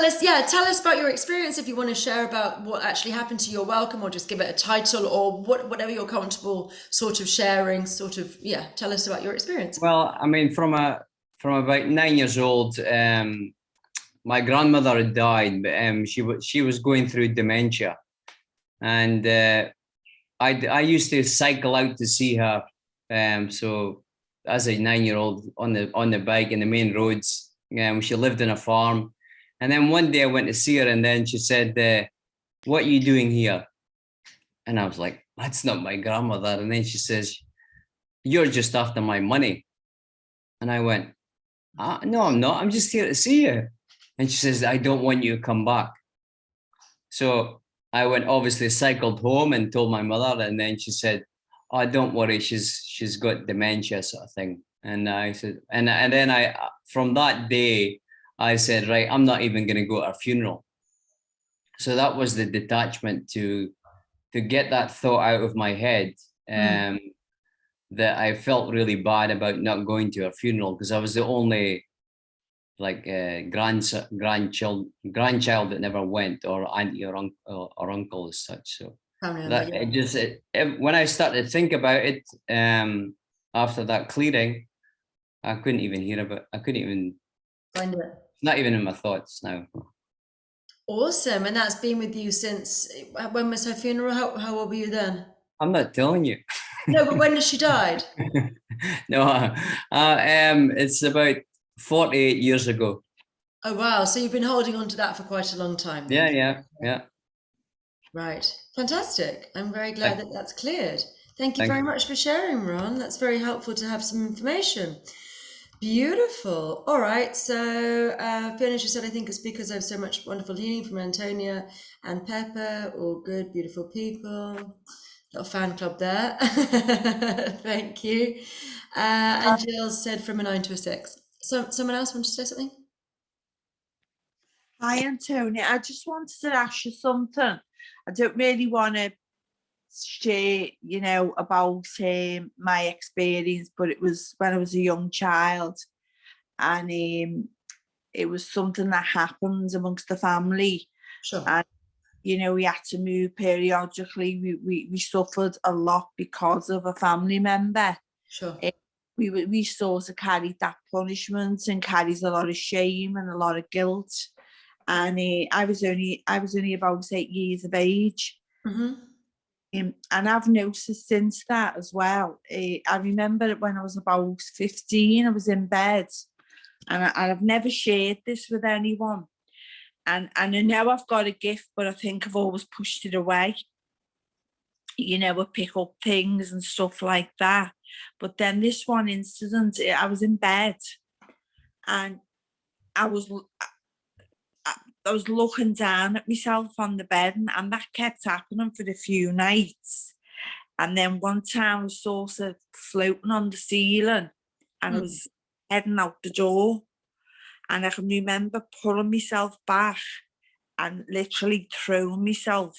us about your experience if you want to share about what actually happened to your welcome, or just give it a title, or whatever you're comfortable sort of sharing. Tell us about your experience. Well, I mean, from about 9 years old, my grandmother had died, but she was going through dementia, and I used to cycle out to see her. So as a 9-year-old on the bike in the main roads. She lived on a farm. And then one day I went to see her, and then she said, what are you doing here? And I was like, that's not my grandmother. And then she says, you're just after my money. And I went, no, I'm not. I'm just here to see you. And she says, I don't want you to come back. So I went, obviously cycled home and told my mother. And then she said, oh, don't worry, she's got dementia, sort of thing. And I said, and then from that day, I said, right, I'm not even going to go to her funeral. So that was the detachment to get that thought out of my head. That I felt really bad about not going to her funeral, because I was the only grandchild that never went, or auntie or uncle as such. So when I started to think about it, after that clearing, I couldn't even hear about it. I couldn't even find it. Not even in my thoughts now. Awesome. And that's been with you since, when was her funeral? How old were you then? I'm not telling you. No, but when she died? No, it's about 48 years ago. Oh, wow. So you've been holding on to that for quite a long time. Then. Yeah. Right. Fantastic. I'm very glad that that's cleared. Thank you very much for sharing, Ron. That's very helpful to have some information. Beautiful. All right. So Fiona, she said, I think it's because I have so much wonderful healing from Antonia and Pepper. All good, beautiful people. Little fan club there. Thank you. And Jill said from a 9 to a 6. So someone else want to say something? Hi, Antonia. I just wanted to ask you something. I don't really want to share, about my experience, but it was when I was a young child, and it was something that happened amongst the family. Sure. And we had to move periodically. We suffered a lot because of a family member. Sure. We sort of carried that punishment and carries a lot of shame and a lot of guilt. And I was only about 8 years of age. Mm-hmm. And I've noticed since that as well. I remember when I was about 15, I was in bed, and I've never shared this with anyone. And I know I've got a gift, but I think I've always pushed it away. I pick up things and stuff like that. But then this one incident, I was in bed, and I was looking down at myself on the bed, and that kept happening for a few nights. And then one time I was sort of floating on the ceiling, and I was heading out the door. And I can remember pulling myself back and literally throwing myself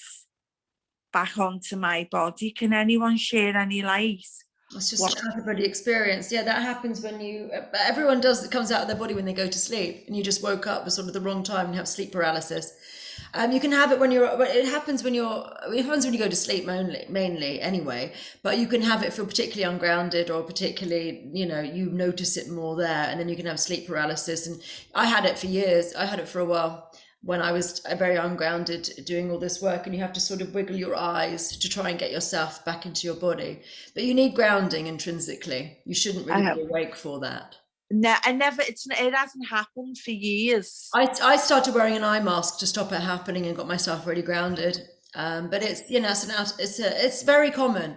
back onto my body. Can anyone share any light? It's just an out-of-body experience. Yeah, that happens when everyone does, it comes out of their body when they go to sleep, and you just woke up at sort of the wrong time and have sleep paralysis. You can have it it happens when you go to sleep mainly anyway, but you can have it feel particularly ungrounded, or particularly, you notice it more there, and then you can have sleep paralysis. And I had it for years. I had it for a while. when I was very ungrounded doing all this work, and you have to sort of wiggle your eyes to try and get yourself back into your body. But you need grounding intrinsically. You shouldn't really be awake for that. No, it hasn't happened for years. I started wearing an eye mask to stop it happening and got myself really grounded. But it's, it's very common.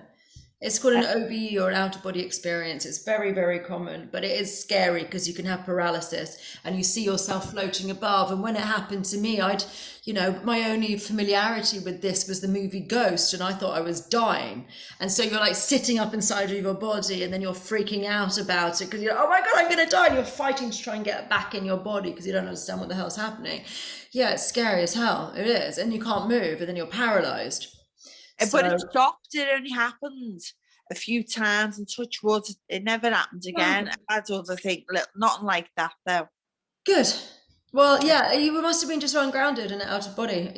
It's called an OBE, or an out of body experience. It's very, very common, but it is scary because you can have paralysis and you see yourself floating above. And when it happened to me, my only familiarity with this was the movie Ghost, and I thought I was dying. And so you're like sitting up inside of your body, and then you're freaking out about it because you're, oh my God, I'm going to die. And you're fighting to try and get back in your body because you don't understand what the hell's happening. Yeah, it's scary as hell. It is. And you can't move, and then you're paralyzed. But it stopped. It only happened a few times, and touch wood, it never happened again. I had other things, nothing like that though. Good. Well, yeah, you must have been just ungrounded and out of body,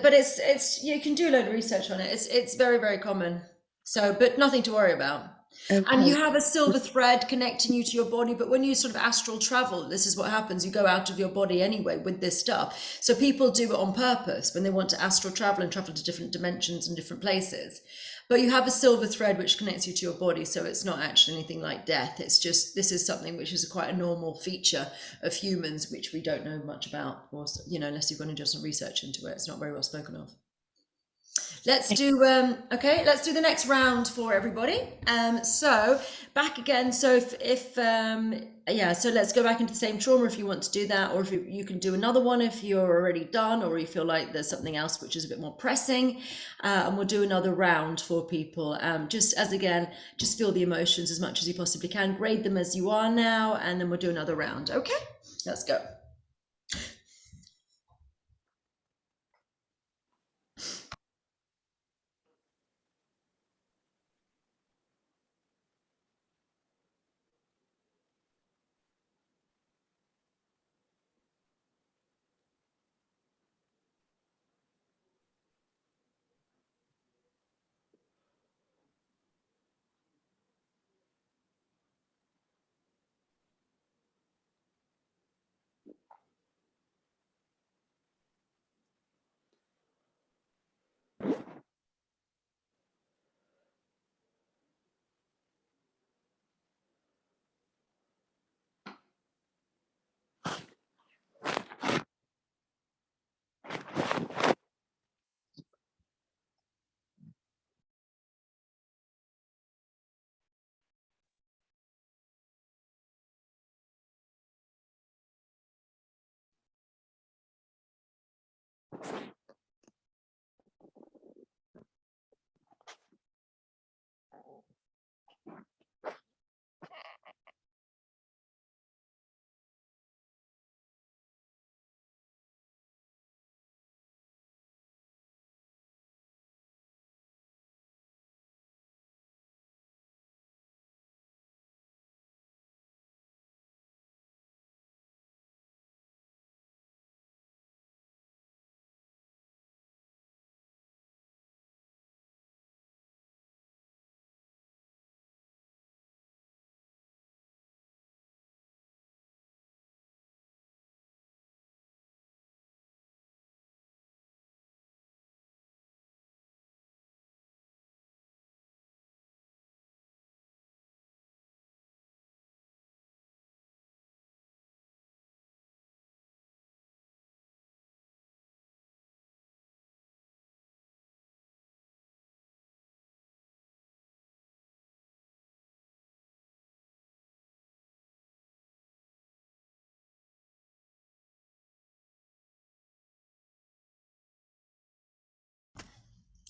But it's you can do a load of research on it. It's very, very common. So, but nothing to worry about. Okay. And you have a silver thread connecting you to your body, but when you sort of astral travel, this is what happens. You go out of your body anyway with this stuff. So people do it on purpose when they want to astral travel and travel to different dimensions and different places. But you have a silver thread which connects you to your body, so it's not actually anything like death. It's just, this is something which is quite a normal feature of humans, which we don't know much about, or unless you've gone and done some research into it. It's not very well spoken of. Let's do let's do the next round for everybody. So back again. So so let's go back into the same trauma if you want to do that, or if you can do another one if you're already done, or you feel like there's something else which is a bit more pressing, and we'll do another round for people. Just feel the emotions as much as you possibly can, grade them as you are now, and then we'll do another round. Okay, let's go.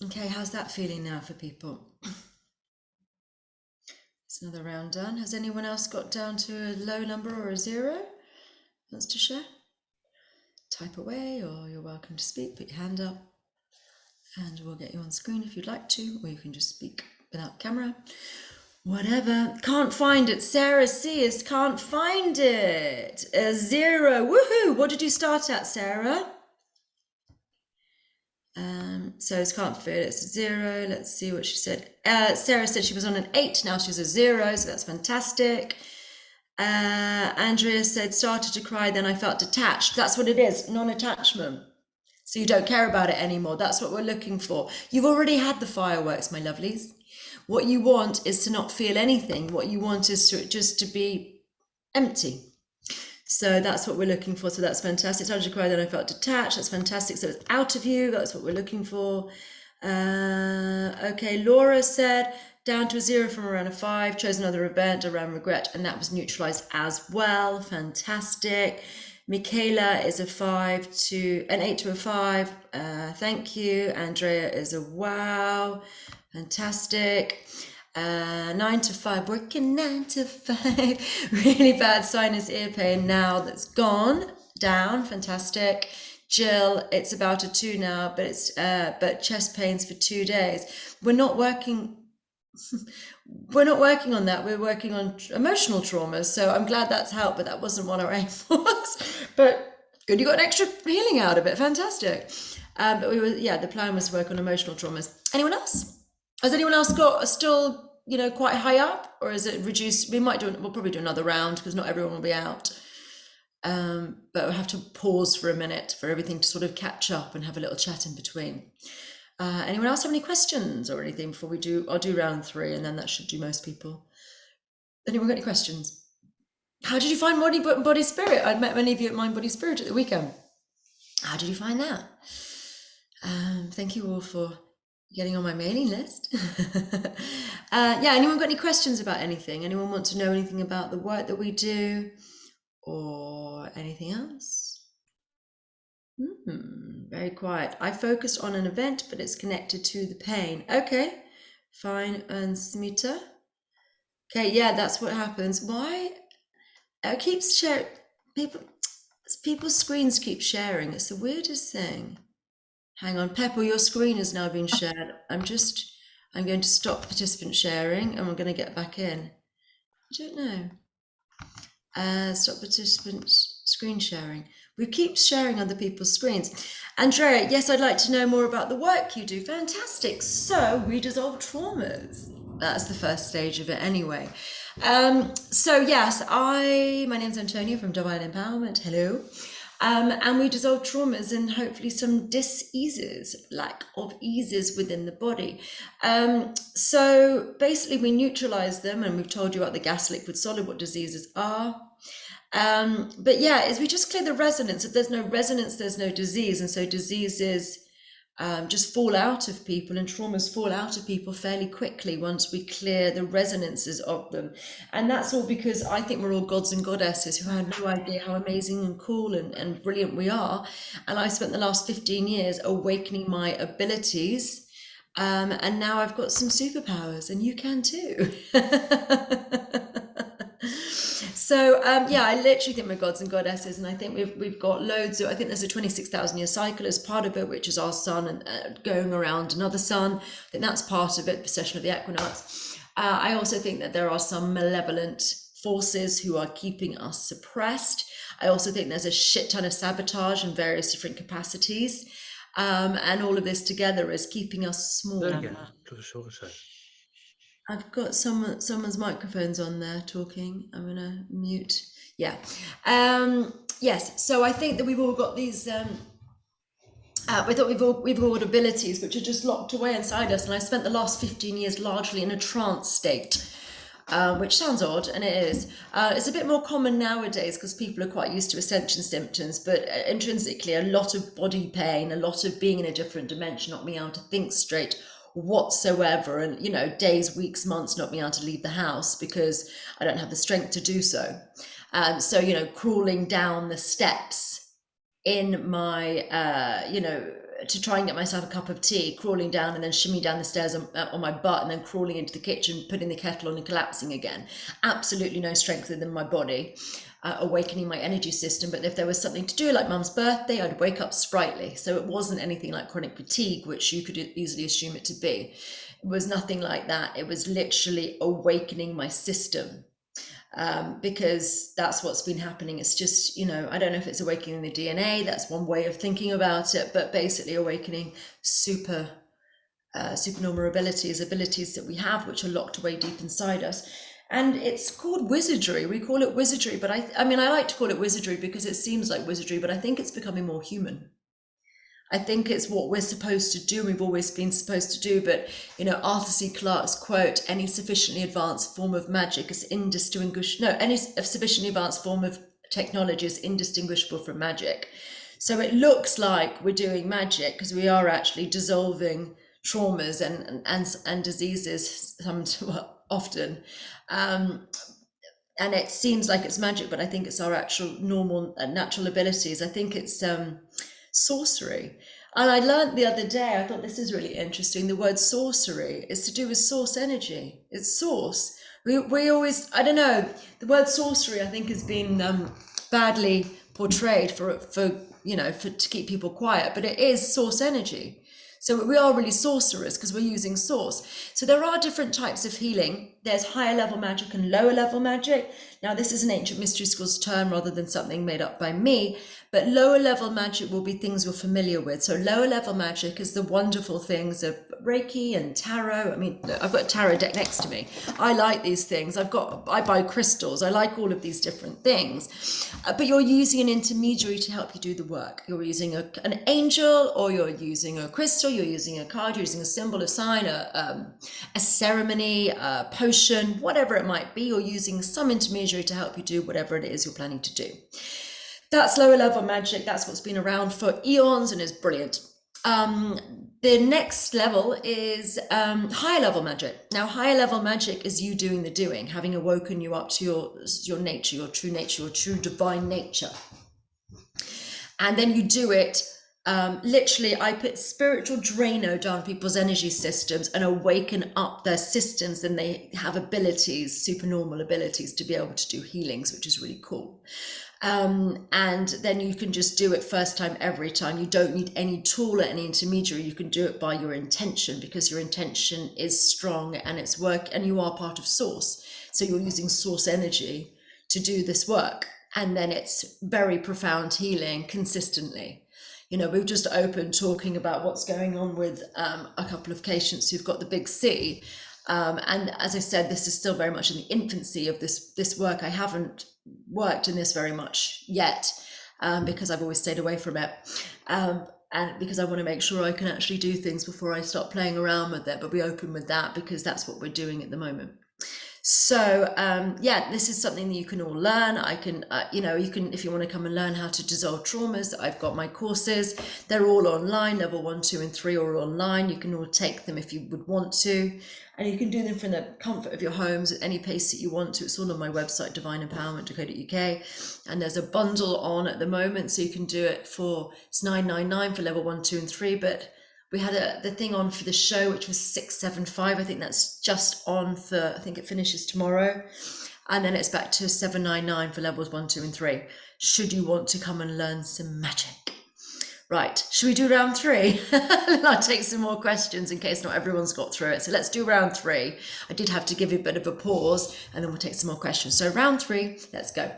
Okay, how's that feeling now for people? It's another round done. Has anyone else got down to a low number or a 0? Wants to share? Type away, or you're welcome to speak. Put your hand up and we'll get you on screen if you'd like to, or you can just speak without camera. Whatever. Can't find it. Sarah Sears can't find it. A 0. Woohoo! What did you start at, Sarah? So it's can't fit. It's a 0. Let's see what she said. Sarah said she was on an 8. Now she's a 0, so that's fantastic. Andrea said, started to cry, then I felt detached. That's what it is, non-attachment. So you don't care about it anymore. That's what we're looking for. You've already had the fireworks, my lovelies. What you want is to not feel anything. What you want is to be empty. So that's what we're looking for. So that's fantastic. Started to cry, then I felt detached. That's fantastic. So it's out of you. That's what we're looking for. Okay, Laura said, down to a 0 from around a 5, chose another event around regret, and that was neutralized as well. Fantastic. Michaela is a 8 to a 5. Thank you. Andrea is a wow. Fantastic. 9 to 5, working 9 to 5. Really bad sinus ear pain now that's gone down. Fantastic. Jill, it's about a 2 now, but chest pains for 2 days. We're not working on that. We're working on emotional traumas. So I'm glad that's helped, but that wasn't what our aim was. But good, you got an extra healing out of it. Fantastic. But the plan was to work on emotional traumas. Anyone else? Has anyone else got still, quite high up, or is it reduced? We'll probably do another round because not everyone will be out. But we'll have to pause for a minute for everything to sort of catch up and have a little chat in between. Anyone else have any questions or anything before we do? I'll do round 3 and then that should do most people. Anyone got any questions? How did you find Body Spirit? I'd met many of you at Mind Body Spirit at the weekend. How did you find that? Thank you all for getting on my mailing list. Anyone got any questions about anything? Anyone want to know anything about the work that we do or anything else? Very quiet. I focused on an event, but it's connected to the pain. Okay, fine. And Smita. Okay, yeah, that's what happens. Why? It keeps sharing. People's screens keep sharing. It's the weirdest thing. Hang on, Pepper, your screen has now been shared. I'm going to stop participant sharing and we're going to get back in. I don't know. Stop participant screen sharing. We keep sharing other people's screens. Andrea, yes, I'd like to know more about the work you do. Fantastic. So we dissolve traumas. That's the first stage of it anyway. So yes, my name's Antonia from Divine Empowerment. Hello. And we dissolve traumas and hopefully some dis-eases, lack of eases within the body. So basically we neutralize them, and we've told you about the gas, liquid, solid, what diseases are. But yeah, as we just clear the resonance. If there's no resonance, there's no disease. And so diseases just fall out of people, and traumas fall out of people fairly quickly once we clear the resonances of them. And that's all because I think we're all gods and goddesses who had no idea how amazing and cool and brilliant we are. And I spent the last 15 years awakening my abilities. And now I've got some superpowers, and you can too. So I literally think we're gods and goddesses, and I think we've got loads of. I think there's a 26,000-year cycle as part of it, which is our sun and going around another sun. I think that's part of it, precession of the equinox. I also think that there are some malevolent forces who are keeping us suppressed. I also think there's a shit ton of sabotage in various different capacities, and all of this together is keeping us small. I've got someone's microphone's on there talking. I'm gonna mute. Yeah. Yes. So I think that we've all got these. We thought we've all got abilities which are just locked away inside us. And I spent the last 15 years largely in a trance state, which sounds odd, and it is. It's a bit more common nowadays because people are quite used to ascension symptoms. But intrinsically, a lot of body pain, a lot of being in a different dimension, not being able to think straight whatsoever, and days, weeks, months not being able to leave the house because I don't have the strength to do so. So crawling down the steps in my to try and get myself a cup of tea, crawling down and then shimmying down the stairs on my butt, and then crawling into the kitchen, putting the kettle on and collapsing again. Absolutely no strength within my body. Awakening my energy system. But if there was something to do, like Mum's birthday, I'd wake up sprightly. So it wasn't anything like chronic fatigue, which you could easily assume it to be. It was nothing like that. It was literally awakening my system, because that's what's been happening. It's just, I don't know if it's awakening the DNA. That's one way of thinking about it, but basically awakening supernormal abilities that we have, which are locked away deep inside us. And it's called wizardry. We call it wizardry, but I mean, I like to call it wizardry because it seems like wizardry, but I think it's becoming more human. I think it's what we're supposed to do. We've always been supposed to do, but you know, Arthur C. Clarke's quote: "Any sufficiently advanced form of magic is indistinguishable. No, any sufficiently advanced form of technology is indistinguishable from magic." So it looks like we're doing magic because we are actually dissolving traumas and diseases often. And it seems like it's magic, but I think it's our actual normal natural abilities. I think it's sorcery. And I learned the other day, I thought this is really interesting. The word sorcery is to do with source energy. It's source. We always, I don't know, the word sorcery I think has been badly portrayed for to keep people quiet, but it is source energy. So we are really sorcerers because we're using source. So there are different types of healing. There's higher level magic and lower level magic. Now this is an ancient mystery school's term rather than something made up by me, but lower level magic will be things you're familiar with. So lower level magic is the wonderful things of Reiki and tarot. I mean, look, I've got a tarot deck next to me. I like these things. I buy crystals. I like all of these different things. But you're using an intermediary to help you do the work. You're using an angel, or you're using a crystal, you're using a card, you're using a symbol, a sign, a ceremony, a potion, whatever it might be. You're using some intermediary to help you do whatever it is you're planning to do. That's lower level magic. That's what's been around for eons and is brilliant. The next level is higher level magic. Now, higher level magic is you doing the doing, having awoken you up to your nature, your true divine nature. And then you do it. Literally, I put spiritual Drano down people's energy systems and awaken up their systems, and they have abilities, supernormal abilities, to be able to do healings, which is really cool. And then you can just do it first time, every time. You don't need any tool or any intermediary. You can do it by your intention, because your intention is strong and it's work, and you are part of source. So you're using source energy to do this work. And then it's very profound healing consistently. You know, we've just opened talking about what's going on with a couple of patients who've got the big C. And as I said, this is still very much in the infancy of this work. I haven't worked in this very much yet because I've always stayed away from it. And because I want to make sure I can actually do things before I start playing around with it. But we open with that because that's what we're doing at the moment. So yeah, this is something that you can all learn. I can, you can, if you want to come and learn how to dissolve traumas, I've got my courses. They're all online. Level 1, 2, and 3 are online. You can all take them if you would want to, and you can do them from the comfort of your homes at any pace that you want to. It's all on my website, divineempowerment.co.uk, and there's a bundle on at the moment, so you can do it for, it's $9.99 for level 1, 2, and 3, but we had the thing on for the show, which was $675. I think that's just on for, I think it finishes tomorrow. And then it's back to $799 for levels 1, 2, and 3. Should you want to come and learn some magic. Right, should we do round 3? I'll take some more questions in case not everyone's got through it. So let's do round 3. I did have to give you a bit of a pause, and then we'll take some more questions. So round 3, let's go.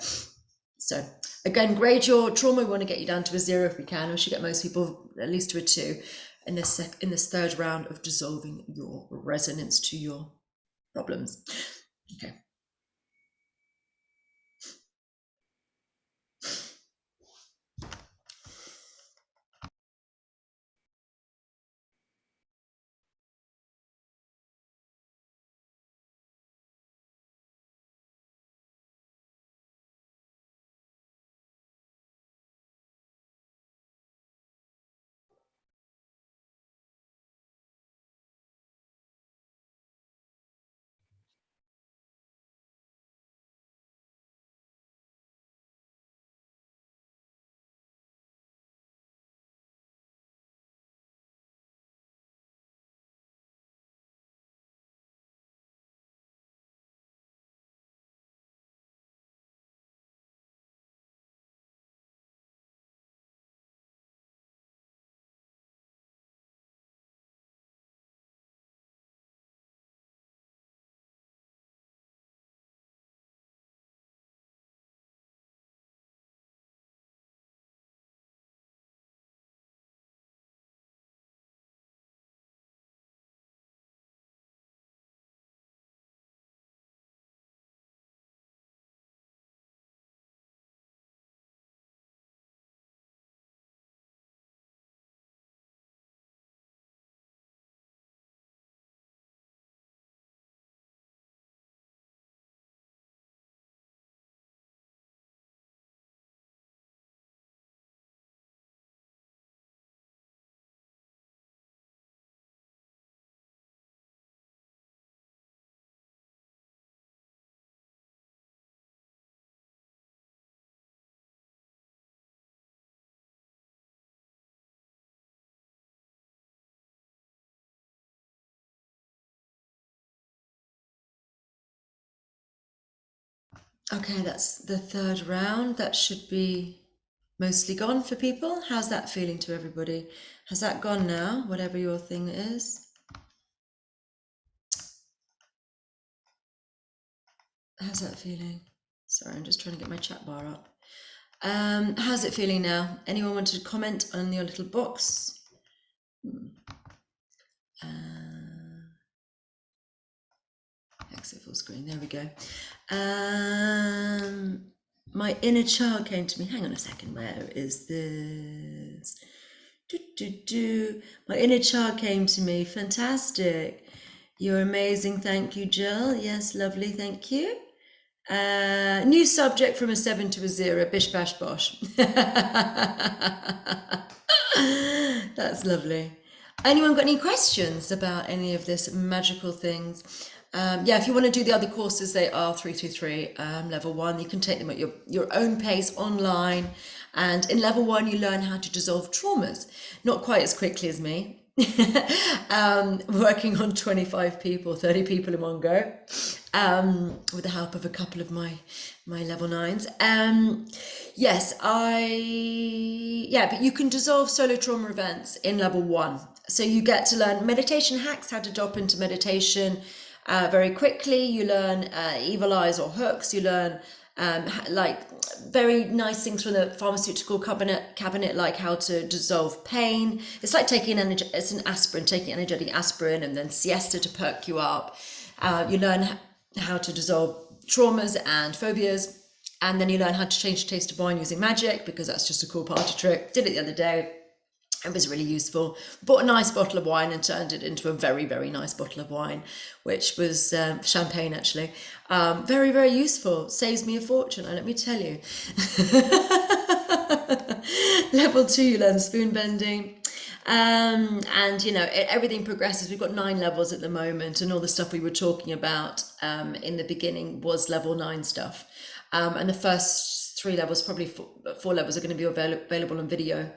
So again, grade your trauma. We want to get you down to a 0 if we can. We should get most people at least to a 2. In this third round of dissolving your resonance to your problems. Okay. Okay, that's the third round. That should be mostly gone for people. How's that feeling to everybody? Has that gone now, whatever your thing is? How's that feeling? Sorry, I'm just trying to get my chat bar up. How's it feeling now? Anyone want to comment on your little box? Exit full screen, there we go. My inner child came to me. Hang on a second, where is this? My inner child came to me. Fantastic. You're amazing. Thank you, Jill. Yes, lovely. Thank you. New subject from a 7 to a 0. Bish bash bosh. That's lovely. Anyone got any questions about any of this magical things? Yeah, if you want to do the other courses, they are 323 level 1. You can take them at your own pace online. And in level 1, you learn how to dissolve traumas. Not quite as quickly as me. Working on 25 people, 30 people in one go, with the help of a couple of my level 9s. Yes, but you can dissolve solo trauma events in level 1. So you get to learn meditation hacks, how to drop into meditation very quickly. You learn evil eyes or hooks. You learn like very nice things from the pharmaceutical cabinet, like how to dissolve pain. It's like taking an aspirin, taking energetic aspirin, and then siesta to perk you up. You learn how to dissolve traumas and phobias, and then you learn how to change the taste of wine using magic, because that's just a cool party trick. Did it the other day. It was really useful. Bought a nice bottle of wine and turned it into a very, very nice bottle of wine, which was champagne, actually. Very, very useful. Saves me a fortune, let me tell you. Level 2, you learn spoon bending. And, everything progresses. We've got 9 levels at the moment, and all the stuff we were talking about in the beginning was level 9 stuff. And the first 3 levels, probably 4 levels, are going to be available on video.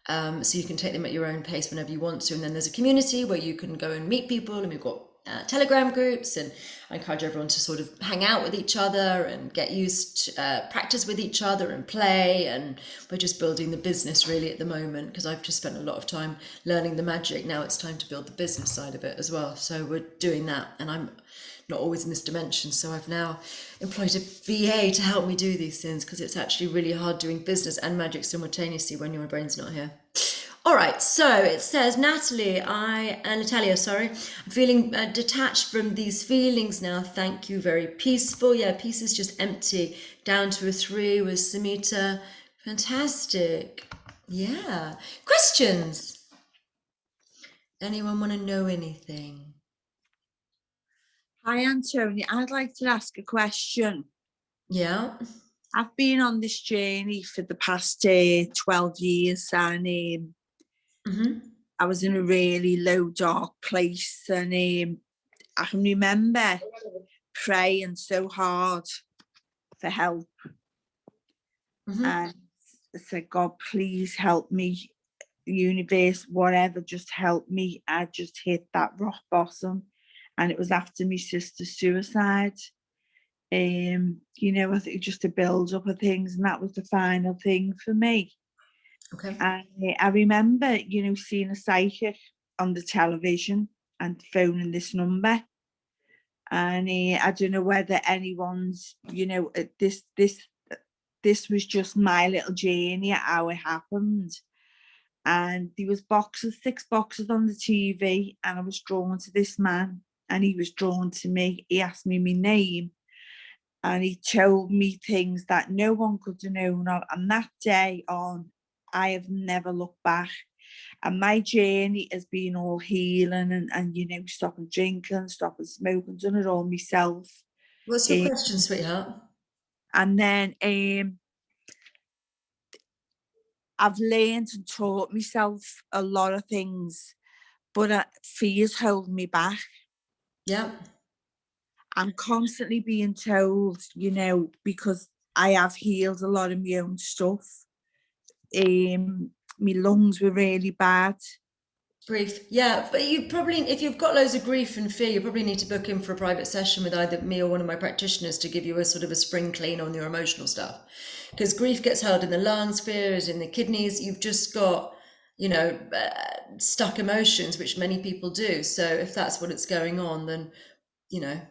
So you can take them at your own pace whenever you want to. And then there's a community where you can go and meet people, and we've got Telegram groups, and I encourage everyone to sort of hang out with each other and get used to practice with each other and play. And we're just building the business really at the moment, because I've just spent a lot of time learning the magic. Now it's time to build the business side of it as well. So we're doing that, and I'm not always in this dimension, so I've now employed a VA to help me do these things, because it's actually really hard doing business and magic simultaneously when your brain's not here. All right, so it says, Natalia, I'm feeling detached from these feelings now. Thank you, very peaceful. Yeah, peace is just empty. Down to a 3 with Samita. Fantastic. Yeah. Questions? Anyone want to know anything? Hi, Antonia. I'd like to ask a question. Yeah. I've been on this journey for the past 12 years, and I was in a really low, dark place, and I can remember praying so hard for help. And I said, God, please help me, universe, whatever, just help me. I just hit that rock bottom, and it was after my sister's suicide. I think just a build up of things, and that was the final thing for me. Okay. And I remember, seeing a psychic on the television and phoning this number. And I don't know whether anyone's, this was just my little journey, how it happened. And there was 6 boxes on the TV, and I was drawn to this man, and he was drawn to me. He asked me my name, and he told me things that no one could have known of. And that day on, I have never looked back. And my journey has been all healing and stopping drinking, stopping smoking, done it all myself. What's your question, sweetheart? And then I've learned and taught myself a lot of things, but fears hold me back. Yeah. I'm constantly being told, because I have healed a lot of my own stuff. My lungs were really bad. Grief, yeah, but you probably, if you've got loads of grief and fear, you probably need to book in for a private session with either me or one of my practitioners to give you a sort of a spring clean on your emotional stuff. Because grief gets held in the lungs, fear is in the kidneys. You've just got, you know, stuck emotions, which many people do. So if that's what it's going on, then, you know,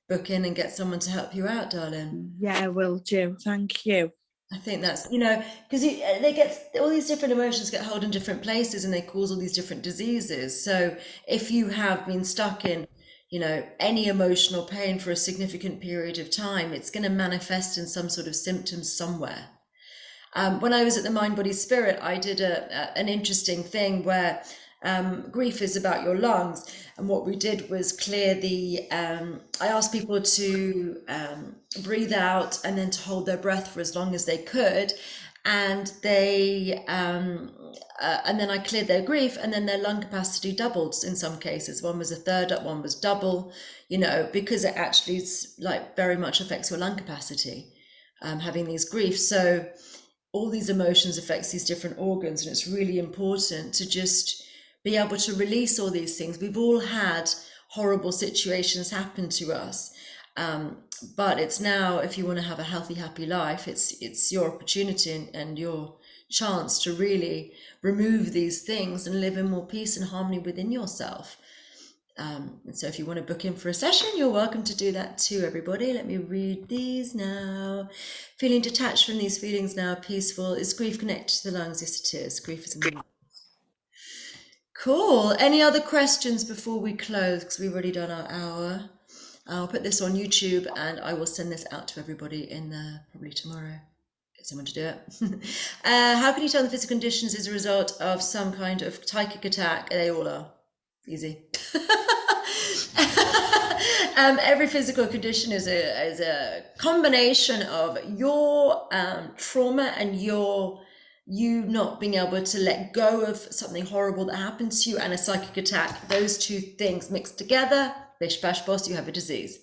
book in and get someone to help you out, darling. Yeah, I will do. Thank you. I think that's, you know, because they get all these different emotions get held in different places and they cause all these different diseases. So if you have been stuck in, you know, any emotional pain for a significant period of time, it's going to manifest in some sort of symptoms somewhere. When I was at the Mind, Body, Spirit, I did an interesting thing where grief is about your lungs. And what we did was clear the, I asked people to breathe out and then to hold their breath for as long as they could. And they, and then I cleared their grief, and then their lung capacity doubled in some cases. One was a third up, one was double, you know, because it actually like very much affects your lung capacity, having these griefs. So all these emotions affects these different organs, and it's really important to just be able to release all these things. We've all had horrible situations happen to us, but it's now, if you want to have a healthy, happy life, it's your opportunity and your chance to really remove these things and live in more peace and harmony within yourself. And so if you want to book in for a session, you're welcome to do that too, everybody. Let me read these now. Feeling detached from these feelings now, peaceful. Is grief connected to the lungs? Yes, it is. Grief is in the lungs. Cool. Any other questions before we close? Because we've already done our hour. I'll put this on YouTube and I will send this out to everybody in probably tomorrow. Get someone to do it. How can you tell the physical conditions is a result of some kind of psychic attack? They all are. Easy. Every physical condition is a combination of your trauma and you not being able to let go of something horrible that happened to you and a psychic attack. Those two things mixed together, bish bash boss, you have a disease.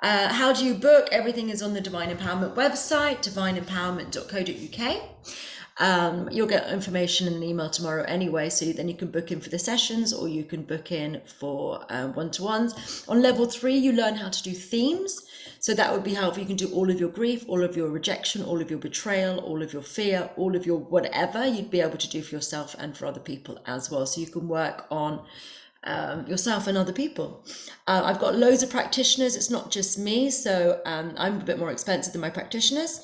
How do you book? Everything is on the Divine Empowerment website, divineempowerment.co.uk. You'll get information in an email tomorrow anyway, so then you can book in for the sessions or you can book in for one-to-ones. On level 3, you learn how to do themes. So that would be helpful. You can do all of your grief, all of your rejection, all of your betrayal, all of your fear, all of your whatever you'd be able to do for yourself and for other people as well. So you can work on yourself and other people. I've got loads of practitioners. It's not just me. So I'm a bit more expensive than my practitioners.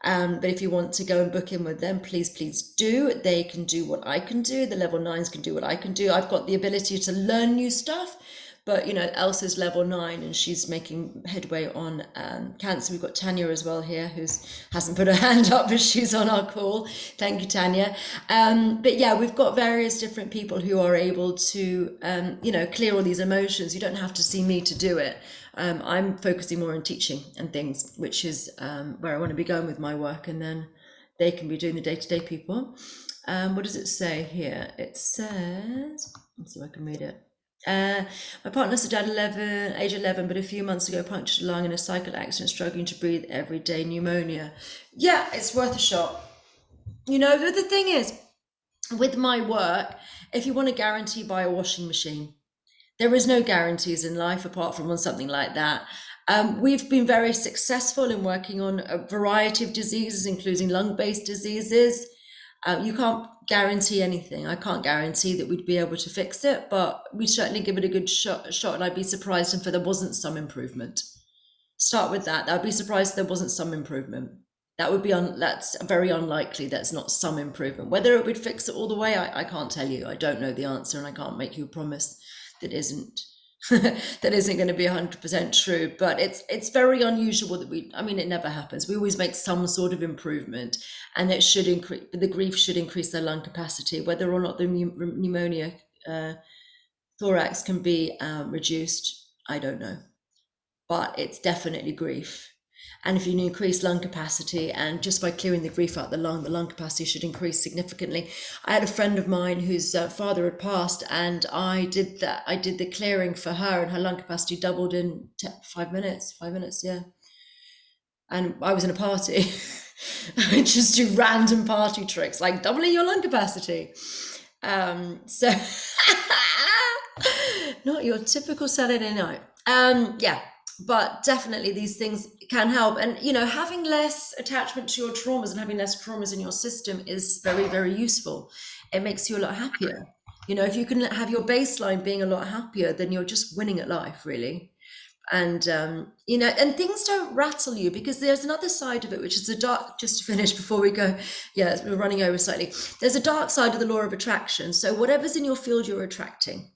But if you want to go and book in with them, please do. They can do what I can do. The level 9s can do what I can do. I've got the ability to learn new stuff, but you know, Elsa's level 9 and she's making headway on cancer. We've got Tanya as well here, who hasn't put her hand up, but she's on our call. Thank you, Tanya. But yeah, we've got various different people who are able to, you know, clear all these emotions. You don't have to see me to do it. I'm focusing more on teaching and things, which is where I want to be going with my work, and then they can be doing the day-to-day people. What does it say here? It says, let's see if I can read it. My partner's dad, age 11, but a few months ago punctured a lung in a cycle accident, struggling to breathe every day, pneumonia. Yeah, it's worth a shot. You know, but the thing is, with my work, if you want to guarantee, buy a washing machine. There is no guarantees in life apart from on something like that. We've been very successful in working on a variety of diseases, including lung-based diseases. You can't guarantee anything. I can't guarantee that we'd be able to fix it, but we certainly give it a good shot, and I'd be surprised if there wasn't some improvement. Start with that. I'd be surprised if there wasn't some improvement. That would be that's very unlikely. That's not some improvement. Whether it would fix it all the way, I can't tell you. I don't know the answer, and I can't make you a promise that isn't going to be 100% true. But it's very unusual that it never happens. We always make some sort of improvement, and it should increase, the grief should increase their lung capacity. Whether or not the pneumonia thorax can be reduced, I don't know, but it's definitely grief. And if you increase lung capacity, and just by clearing the grief out the lung capacity should increase significantly. I had a friend of mine whose father had passed, and I did that. I did the clearing for her, and her lung capacity doubled in 5 minutes. 5 minutes, yeah. And I was in a party. I just do random party tricks, like doubling your lung capacity. So Not your typical Saturday night. Yeah, but definitely these things can help. And, you know, having less attachment to your traumas and having less traumas in your system is very, very useful. It makes you a lot happier. You know, if you can have your baseline being a lot happier, then you're just winning at life, really. And you know, and things don't rattle you, because there's another side of it, which is the dark. Just to finish before we go, yeah, we're running over slightly. There's a dark side of the law of attraction. So whatever's in your field, you're attracting.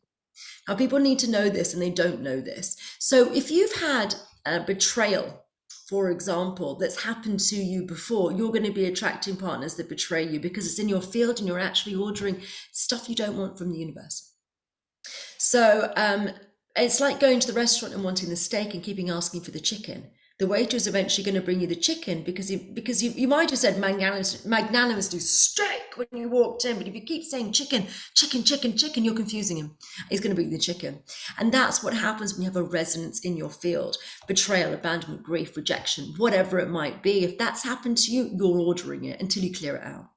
Now, people need to know this, and they don't know this. So if you've had a betrayal, for example, that's happened to you before, you're going to be attracting partners that betray you, because it's in your field and you're actually ordering stuff you don't want from the universe. So it's like going to the restaurant and wanting the steak and keeping asking for the chicken. The waiter is eventually going to bring you the chicken, because you might have said magnanimously steak when you walked in, but if you keep saying chicken, chicken, chicken, chicken, you're confusing him. He's going to bring you the chicken. And that's what happens when you have a resonance in your field. Betrayal, abandonment, grief, rejection, whatever it might be. If that's happened to you, you're ordering it until you clear it out.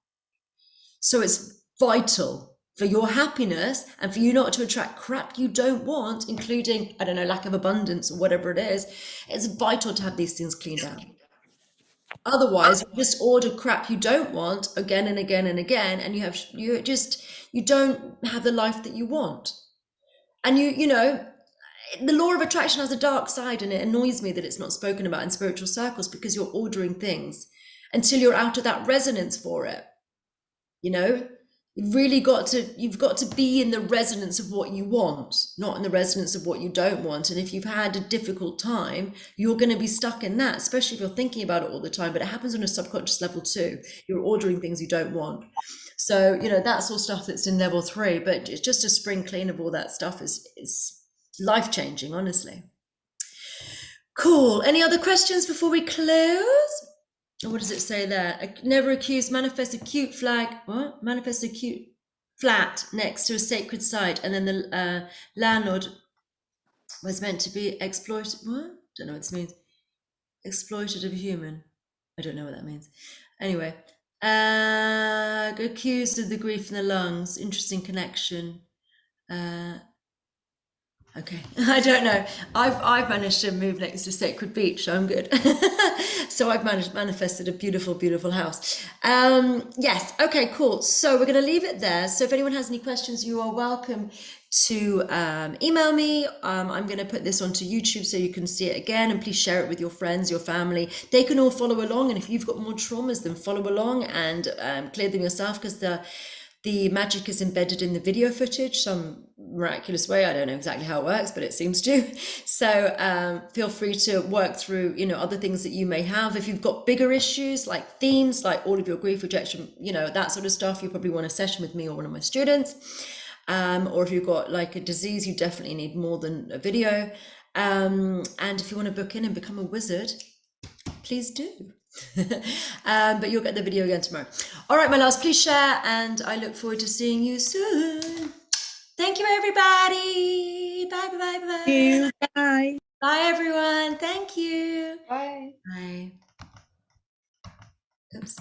So it's vital for your happiness and for you not to attract crap you don't want, including, I don't know, lack of abundance or whatever it is. It's vital to have these things cleaned out. Otherwise, you just order crap you don't want again and again and again, and you don't have the life that you want. And you know, the law of attraction has a dark side, and it annoys me that it's not spoken about in spiritual circles, because you're ordering things until you're out of that resonance for it. You know, you've got to be in the resonance of what you want, not in the resonance of what you don't want. And if you've had a difficult time, you're going to be stuck in that, especially if you're thinking about it all the time. But it happens on a subconscious level too. You're ordering things you don't want. So, you know, that's all stuff that's in level 3, but it's just a spring clean of all that stuff is life-changing, honestly. Cool. Any other questions before we close? What does it say there? Never accused, manifest a cute flag. What? Manifest a cute flat next to a sacred site, and then the landlord was meant to be exploited. What? Don't know what this means. Exploitative human. I don't know what that means. Anyway, accused of the grief in the lungs. Interesting connection. Okay, I don't know. I've managed to move next to Sacred Beach, so I'm good. So I've manifested a beautiful, beautiful house. Yes, okay, cool. So we're going to leave it there. So if anyone has any questions, you are welcome to email me. I'm going to put this onto YouTube so you can see it again, and please share it with your friends, your family. They can all follow along, and if you've got more traumas, then follow along and clear them yourself, because the magic is embedded in the video footage some miraculous way. I don't know exactly how it works, but it seems to. So feel free to work through, you know, other things that you may have. If you've got bigger issues like themes, like all of your grief, rejection, you know, that sort of stuff, you probably want a session with me or one of my students. Or if you've got like a disease, you definitely need more than a video. And if you want to book in and become a wizard, please do. But you'll get the video again tomorrow. All right, my loves, please share, and I look forward to seeing you soon. Thank you, everybody. Bye, bye, bye, bye. Thank you. Bye. Bye, everyone. Thank you. Bye. Bye. Oops.